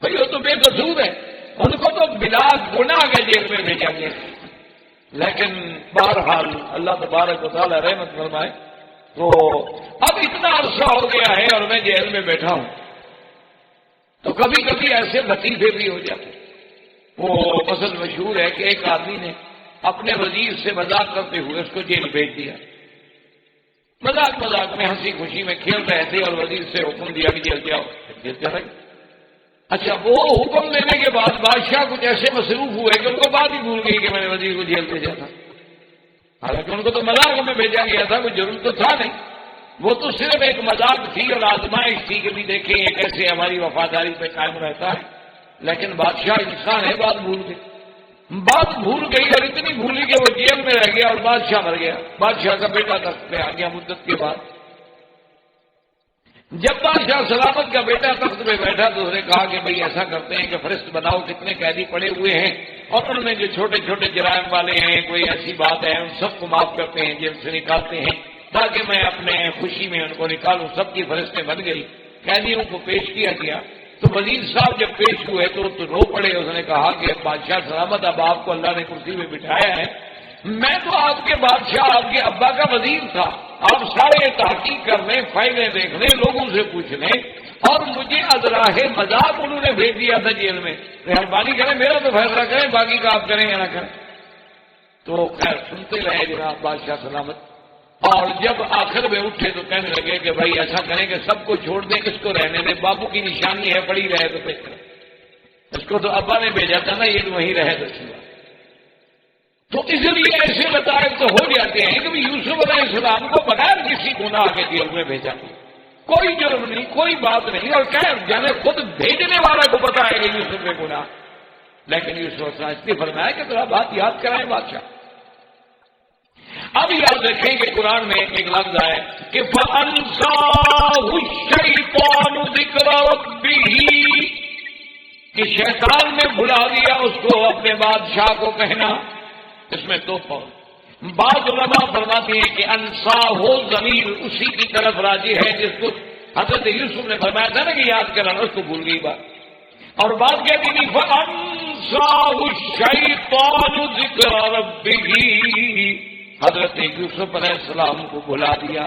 Speaker 2: بھائی وہ تو بے قصور ہے، ان کو تو بلا گناہ کے جیل میں بھیجا گیا. لیکن بہرحال اللہ تبارک و تعالیٰ رحمت فرمائے تو اب اتنا عرصہ ہو گیا ہے اور میں جیل میں بیٹھا ہوں تو کبھی کبھی ایسے لطیفے بھی ہو جاتے. وہ مثل مشہور ہے کہ ایک آدمی نے اپنے وزیر سے مذاق کرتے ہوئے اس کو جیل بھیج دیا. مذاق میں ہنسی خوشی میں کھیل رہے تھے اور وزیر سے حکم دیا کہ جیل جاؤ. جیل چلا گیا. اچھا وہ حکم دینے کے بعد بادشاہ کچھ ایسے مصروف ہوئے کہ ان کو بات ہی بھول گئی کہ میں نے وزیر کو جیل بھیجا تھا. حالانکہ ان کو تو مذاق میں بھیجا گیا تھا، کوئی جرم تو تھا نہیں، وہ تو صرف ایک مذاق تھی اور آزمائش تھی کہ بھی دیکھیں یہ کیسے ہماری وفاداری پہ قائم رہتا ہے. لیکن بادشاہ انسان ہے، بات بھول گئی اور اتنی بھولی کہ وہ جیل میں رہ گیا اور بادشاہ مر گیا. بادشاہ کا بیٹا تخت پہ آ گیا مدت کے بعد. جب بادشاہ سلامت کا بیٹا تخت پہ بیٹھا تو اس نے کہا کہ بھئی ایسا کرتے ہیں کہ فہرست بناؤ کتنے قیدی پڑے ہوئے ہیں اور ان میں جو چھوٹے چھوٹے جرائم والے ہیں، کوئی ایسی بات ہے، ان سب کو معاف کرتے ہیں، جیل سے نکالتے ہیں تاکہ میں اپنے خوشی میں ان کو نکالوں. سب کی فہرستیں بن گئی، قیدیوں کو پیش کیا گیا. تو وزیر صاحب جب پیش ہوئے تو رو پڑے. اس نے کہا کہ بادشاہ سلامت، اب آپ کو اللہ نے کرسی میں بٹھایا ہے، میں تو آپ کے بادشاہ آپ کے ابا کا وزیر تھا. آپ سارے تحقیق کرنے، فائلیں دیکھنے، لوگوں سے پوچھنے، اور مجھے ازراہ مذاق انہوں نے بھیج دیا تھا جیل میں. مہربانی کریں میرا تو فیصلہ کریں، باقی کا آپ کریں یا نہ کریں. تو خیر سنتے رہے جناب بادشاہ سلامت. اور جب آخر میں اٹھے تو کہنے لگے کہ بھائی ایسا کریں کہ سب کو چھوڑ دیں, اس کو رہنے دیں, باپو کی نشانی ہے پڑی رہے تو بہتر. اس کو تو ابا نے بھیجا تھا نا, یہ تو وہیں رہے دسیا. تو اس لیے ایسے مطالب تو ہو جاتے ہیں کہ یوسف علیہ السلام کو بغیر کسی گناہ کے جیل میں بھیجا, کوئی جرم نہیں, کوئی بات نہیں, اور کہ جانے خود بھیجنے والا کو پتا ہے کہ یوسف میں گناہ. لیکن یوسف علیہ السلام اس لیے فرمایا کہ ذرا بات یاد کرائیں بادشاہ. اب یاد رکھیں کہ قرآن میں ایک لفظ ہے کہ فَأَنْسَاهُ الشَّيْطَانُ ذِكْرَ رَبِّهِ, کہ شیطان نے بھلا دیا اس کو اپنے بادشاہ کو کہنا. اس میں دو قول. بعض علماء فرماتے ہیں کہ انساہو ضمیر اسی کی طرف راجی ہے جس کو حضرت یوسف نے فرمایا تھا نا کہ یاد کرنا, اس کو بھول گئی بات. اور بات کہتی تھی فَأَنْسَاهُ الشَّيْطَانُ ذِكْرَ رَبِّهِ, حضرت یوسف علیہ السلام کو بھلا دیا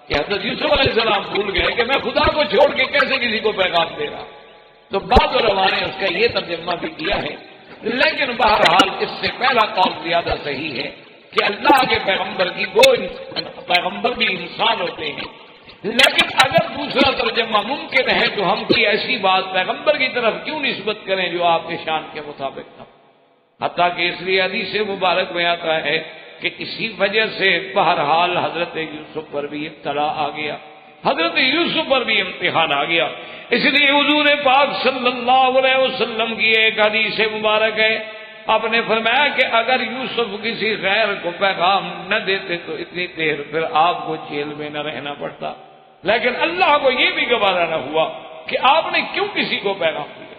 Speaker 2: کہ حضرت یوسف علیہ السلام بھول گئے کہ میں خدا کو چھوڑ کے کیسے کسی کو پیغام دے رہا. تو بعض علماء نے اس کا یہ ترجمہ بھی کیا ہے, لیکن بہرحال اس سے پہلا قول زیادہ صحیح ہے کہ اللہ کے پیغمبر کی وہ پیغمبر بھی انسان ہوتے ہیں. لیکن اگر دوسرا ترجمہ ممکن ہے تو ہم کوئی ایسی بات پیغمبر کی طرف کیوں نسبت کریں جو آپ کے شان کے مطابق نہ, حتیٰ کہ اس لیے حدیث مبارک میں آتا ہے کہ اسی وجہ سے بہرحال حضرت یوسف پر بھی ابتلا آ گیا, حضرت یوسف پر بھی امتحان آ گیا. اس لیے حضور پاک صلی اللہ علیہ وسلم کی ایک حدیث مبارک ہے, آپ نے فرمایا کہ اگر یوسف کسی غیر کو پیغام نہ دیتے تو اتنی دیر پھر آپ کو جیل میں نہ رہنا پڑتا. لیکن اللہ کو یہ بھی گوارا نہ ہوا کہ آپ نے کیوں کسی کو پیغام دیا.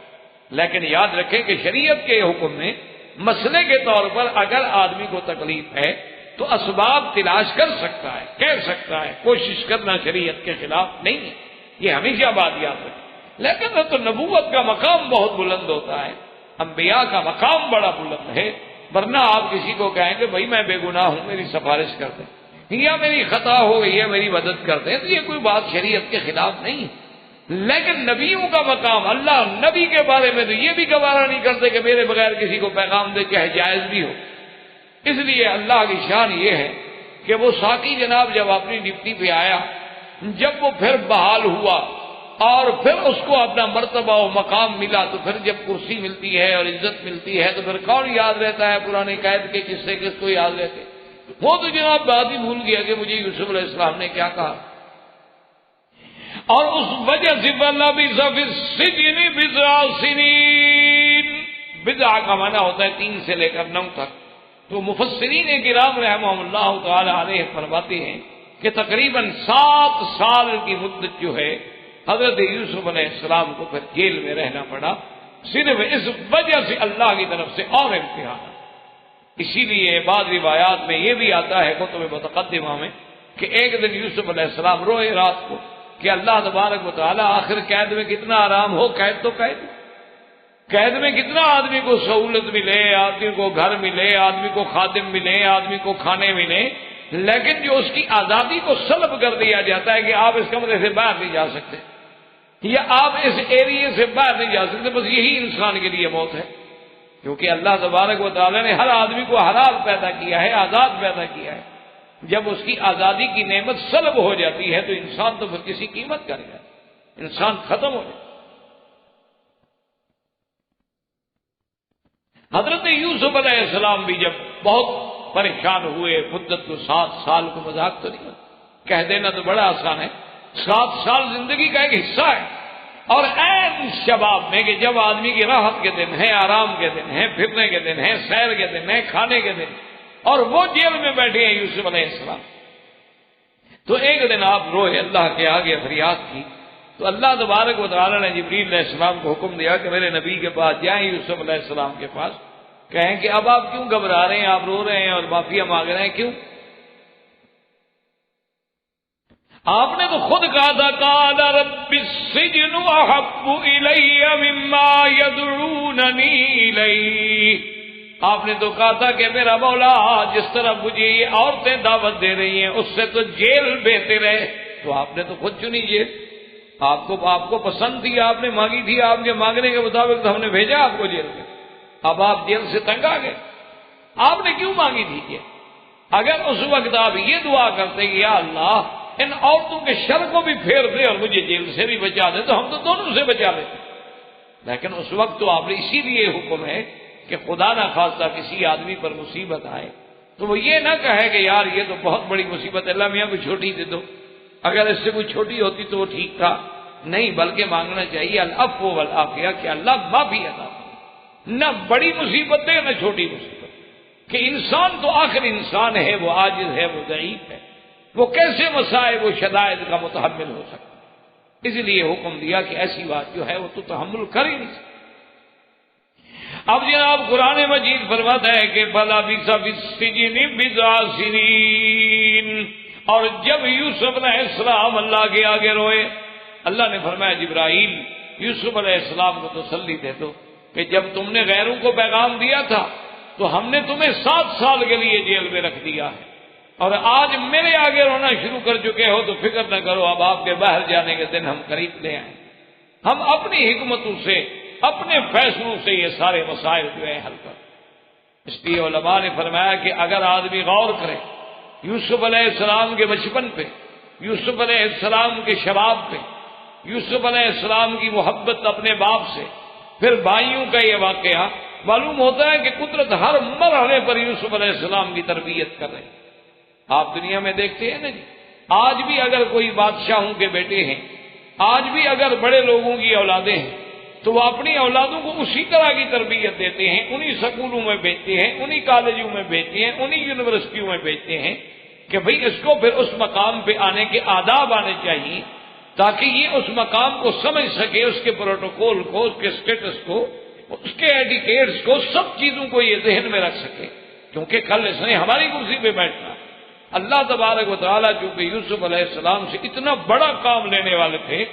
Speaker 2: لیکن یاد رکھیں کہ شریعت کے حکم میں مسئلے کے طور پر اگر آدمی کو تکلیف ہے تو اسباب تلاش کر سکتا ہے, کہہ سکتا ہے, کوشش کرنا شریعت کے خلاف نہیں ہے, یہ ہمیشہ بات یاد رکھیں. لیکن تو نبوت کا مقام بہت بلند ہوتا ہے, انبیاء کا مقام بڑا بلند ہے, ورنہ آپ کسی کو کہیں کہ بھائی میں بے گناہ ہوں میری سفارش کر دیں, یا میری خطا ہو گئی ہے میری مدد کر دیں, تو یہ کوئی بات شریعت کے خلاف نہیں ہے. لیکن نبیوں کا مقام, اللہ نبی کے بارے میں تو یہ بھی گوارا نہیں کرتے کہ میرے بغیر کسی کو پیغام دے, چاہے جائز بھی ہو. اس لیے اللہ کی شان یہ ہے کہ وہ ساقی جناب جب اپنی ڈپٹی پہ آیا, جب وہ پھر بحال ہوا اور پھر اس کو اپنا مرتبہ و مقام ملا, تو پھر جب کرسی ملتی ہے اور عزت ملتی ہے تو پھر کون یاد رہتا ہے پرانے قید کے قصے, کس کو یاد رہتے. وہ تو جناب بات ہی بھول گیا کہ مجھے یوسف علیہ السلام نے کیا کہا. اور اس وجہ سے فَلَبِثَ فِي السِّجْنِ بِضْعَ سِنِينَ, بضع کا معنی ہوتا ہے 3 سے لے کر 9 تک. تو مفسرین کرام رحمہم اللہ تعالی علیہ فرماتے ہیں کہ تقریباً 7 سال کی مدت جو ہے حضرت یوسف علیہ السلام کو پھر جیل میں رہنا پڑا, صرف اس وجہ سے اللہ کی طرف سے اور امتحان. اسی لیے بعض روایات میں یہ بھی آتا ہے کتب متقدمہ میں کہ ایک دن یوسف علیہ السلام روئے رات کو کہ اللہ تبارک و تعالیٰ آخر قید میں کتنا آرام ہو, قید تو قید میں کتنا آدمی کو سہولت ملے, آدمی کو گھر ملے, آدمی کو خادم ملے, آدمی کو کھانے ملے, لیکن جو اس کی آزادی کو سلب کر دیا جاتا ہے کہ آپ اس کمرے سے باہر نہیں جا سکتے یا آپ اس ایریے سے باہر نہیں جا سکتے, بس یہی انسان کے لیے موت ہے. کیونکہ اللہ تبارک و تعالیٰ نے ہر آدمی کو حلال پیدا کیا ہے, آزاد پیدا کیا ہے. جب اس کی آزادی کی نعمت سلب ہو جاتی ہے تو انسان تو پھر کسی قیمت کا نہیں ہے, انسان ختم ہو جائے. حضرت یوسف علیہ السلام بھی جب بہت پریشان ہوئے, مدت کو 7 سال کو مذاق تو نہیں کہہ دینا تو بڑا آسان ہے, 7 سال زندگی کا ایک حصہ ہے. اور عین شباب میں کہ جب آدمی کی راحت کے دن ہیں, آرام کے دن ہیں, پھرنے کے دن ہیں, سیر کے دن ہیں, کھانے کے دن, اور وہ جیل میں بیٹھے ہیں یوسف علیہ السلام. تو ایک دن آپ روئے, اللہ کے آگے فریاد کی, تو اللہ تبارک و تعالیٰ نے جبریل علیہ السلام کو حکم دیا کہ میرے نبی کے پاس جائیں, یوسف علیہ السلام کے پاس, کہیں کہ اب آپ کیوں گھبرا رہے ہیں, آپ رو رہے ہیں اور معافیا مانگ رہے ہیں, کیوں؟ آپ نے تو خود کہا تھا قال رب السجن احب الی مما يدعوننی الیہ, آپ نے تو کہا تھا کہ میرا مولا جس طرح مجھے یہ عورتیں دعوت دے رہی ہیں اس سے تو جیل بہتر ہے. تو آپ نے تو خود چنی جیل, آپ کو پسند تھی, آپ نے مانگی تھی, آپ کے مانگنے کے مطابق تو ہم نے بھیجا آپ کو جیل میں. اب آپ جیل سے تنگ آ گئے. آپ نے کیوں مانگی تھی یہ؟ اگر اس وقت آپ یہ دعا کرتے کہ یا اللہ ان عورتوں کے شر کو بھی پھیر دے اور مجھے جیل سے بھی بچا دے، تو ہم تو دونوں سے بچا لیتے۔ لیکن اس وقت تو آپ نے اسی لیے حکم ہے کہ خدا نہ خواستہ کسی آدمی پر مصیبت آئے تو وہ یہ نہ کہے کہ یار یہ تو بہت بڑی مصیبت ہے، اللہ میاں کوئی چھوٹی دے دو، اگر اس سے کوئی چھوٹی ہوتی تو وہ ٹھیک تھا۔ نہیں، بلکہ مانگنا چاہیے العفو والعافیہ کہ اللہ معافی عطا کرے، نہ بڑی مصیبت ہے نہ چھوٹی مصیبت، کہ انسان تو آخر انسان ہے، وہ عاجز ہے، وہ ضعیف ہے، وہ کیسے مسائب و شدائد کا متحمل ہو سکتا۔ اس لیے حکم دیا کہ ایسی بات جو ہے وہ تو تحمل کر ہی نہیں سکتا۔ اب جناب قرآن مجید فرماتا ہے کہ بلا بِسَ فِي السِّجْنِ بِضْعَ سِنِينَ، اور جب یوسف علیہ السلام اللہ کے آگے روئے، اللہ نے فرمایا جبرائیل یوسف علیہ السلام کو تسلی دے دو کہ جب تم نے غیروں کو پیغام دیا تھا تو ہم نے تمہیں 7 سال کے لیے جیل میں رکھ دیا ہے، اور آج میرے آگے رونا شروع کر چکے ہو تو فکر نہ کرو، اب آپ کے باہر جانے کے دن ہم قریب لے آئیں، ہم اپنی حکمتوں سے اپنے فیصلوں سے یہ سارے مسائل جو ہیں حل کر۔ اس لیے علماء نے فرمایا کہ اگر آدمی غور کرے یوسف علیہ السلام کے بچپن پہ، یوسف علیہ السلام کے شباب پہ، یوسف علیہ السلام کی محبت اپنے باپ سے، پھر بھائیوں کا یہ واقعہ، معلوم ہوتا ہے کہ قدرت ہر مرحلے پر یوسف علیہ السلام کی تربیت کر رہے ہیں۔ آپ دنیا میں دیکھتے ہیں نا جی، آج بھی اگر کوئی بادشاہوں کے بیٹے ہیں، آج بھی اگر بڑے لوگوں کی اولادیں ہیں تو وہ اپنی اولادوں کو اسی طرح کی تربیت دیتے ہیں، انہی سکولوں میں بھیجتے ہیں، انہی کالجوں میں بھیجتے ہیں، انہی یونیورسٹیوں میں بھیجتے ہیں کہ بھئی اس کو پھر اس مقام پہ آنے کے آداب آنے چاہیے تاکہ یہ اس مقام کو سمجھ سکے، اس کے پروٹوکول کو، اس کے اسٹیٹس کو، اس کے ایڈیکیٹس کو، سب چیزوں کو یہ ذہن میں رکھ سکے، کیونکہ کل اس نے ہماری کرسی پہ بیٹھنا۔ اللہ تبارک و تعالیٰ چونکہ یوسف علیہ السلام سے اتنا بڑا کام لینے والے تھے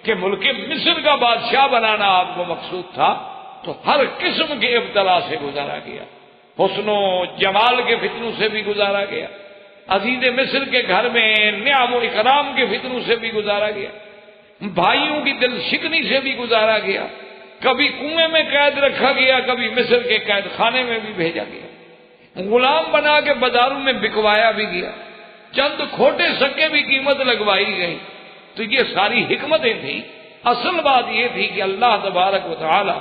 Speaker 2: کہ ملک مصر کا بادشاہ بنانا آپ کو مقصود تھا، تو ہر قسم کے ابتلا سے گزارا گیا، حسن و جمال کے فتنوں سے بھی گزارا گیا، عزیز مصر کے گھر میں نعم و اکرام کے فتنوں سے بھی گزارا گیا، بھائیوں کی دل شکنی سے بھی گزارا گیا، کبھی کنویں میں قید رکھا گیا، کبھی مصر کے قید خانے میں بھی بھیجا گیا، غلام بنا کے بازاروں میں بکوایا بھی گیا، چند کھوٹے سکے بھی قیمت لگوائی گئی۔ تو یہ ساری حکمتیں تھیں۔ اصل بات یہ تھی کہ اللہ تبارک و تعالی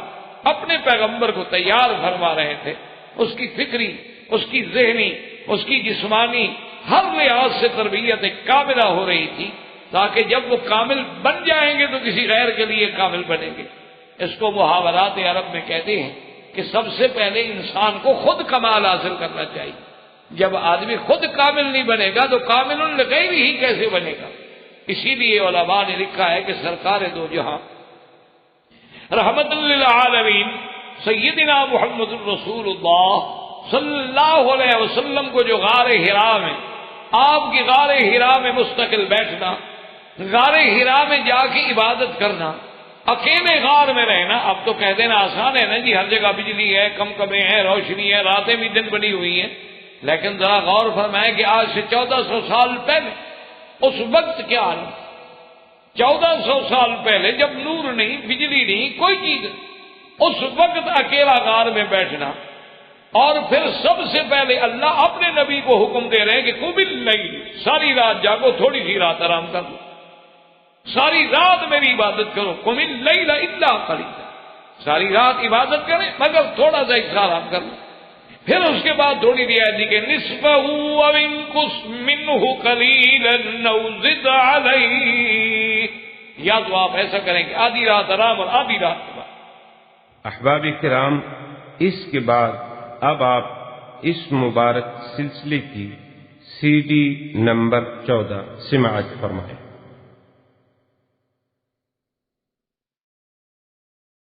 Speaker 2: اپنے پیغمبر کو تیار فرما رہے تھے، اس کی فکری، اس کی ذہنی، اس کی جسمانی ہر لحاظ سے تربیت کاملہ ہو رہی تھی، تاکہ جب وہ کامل بن جائیں گے تو کسی غیر کے لیے کامل بنیں گے۔ اس کو محاورات عرب میں کہتے ہیں کہ سب سے پہلے انسان کو خود کمال حاصل کرنا چاہیے۔ جب آدمی خود کامل نہیں بنے گا تو کامل الغیر ہی کیسے بنے گا؟ اسی لیے علماء نے لکھا ہے کہ سرکار دو جہاں رحمت للعالمین سیدنا محمد الرسول اللہ صلی اللہ علیہ وسلم کو جو غار حرا میں، آپ کی غار حرا میں مستقل بیٹھنا، غار حرا میں جا کے عبادت کرنا، اکیلے غار میں رہنا، اب تو کہہ دینا آسان ہے نا جی، ہر جگہ بجلی ہے، کم کمیں ہیں، روشنی ہے، راتیں بھی دن بنی ہوئی ہیں، لیکن ذرا غور فرمائیں کہ آج سے 1400 سال پہلے اس وقت کیا حال، 1400 سال پہلے جب نور نہیں، بجلی نہیں، کوئی چیز، اس وقت اکیلا غار میں بیٹھنا، اور پھر سب سے پہلے اللہ اپنے نبی کو حکم دے رہے ہیں کہ قم اللیل، ساری رات جاگو، تھوڑی سی رات آرام کر لو، ساری رات میری عبادت کرو، قم اللیل الا قلیلا، ساری رات عبادت کریں مگر تھوڑا سا حصہ آرام کر لو۔ پھر اس کے بعد تھوڑی رعایت دی کہ نصفہ او انقص منہ قلیلا او زد علیہ، یا تو آپ ایسا کریں کہ آدھی رات آرام اور آدھی رات کے بعد۔
Speaker 1: احباب کرام، اس کے بعد اب آپ اس مبارک سلسلے کی CD نمبر 14 سماعت فرمائیں۔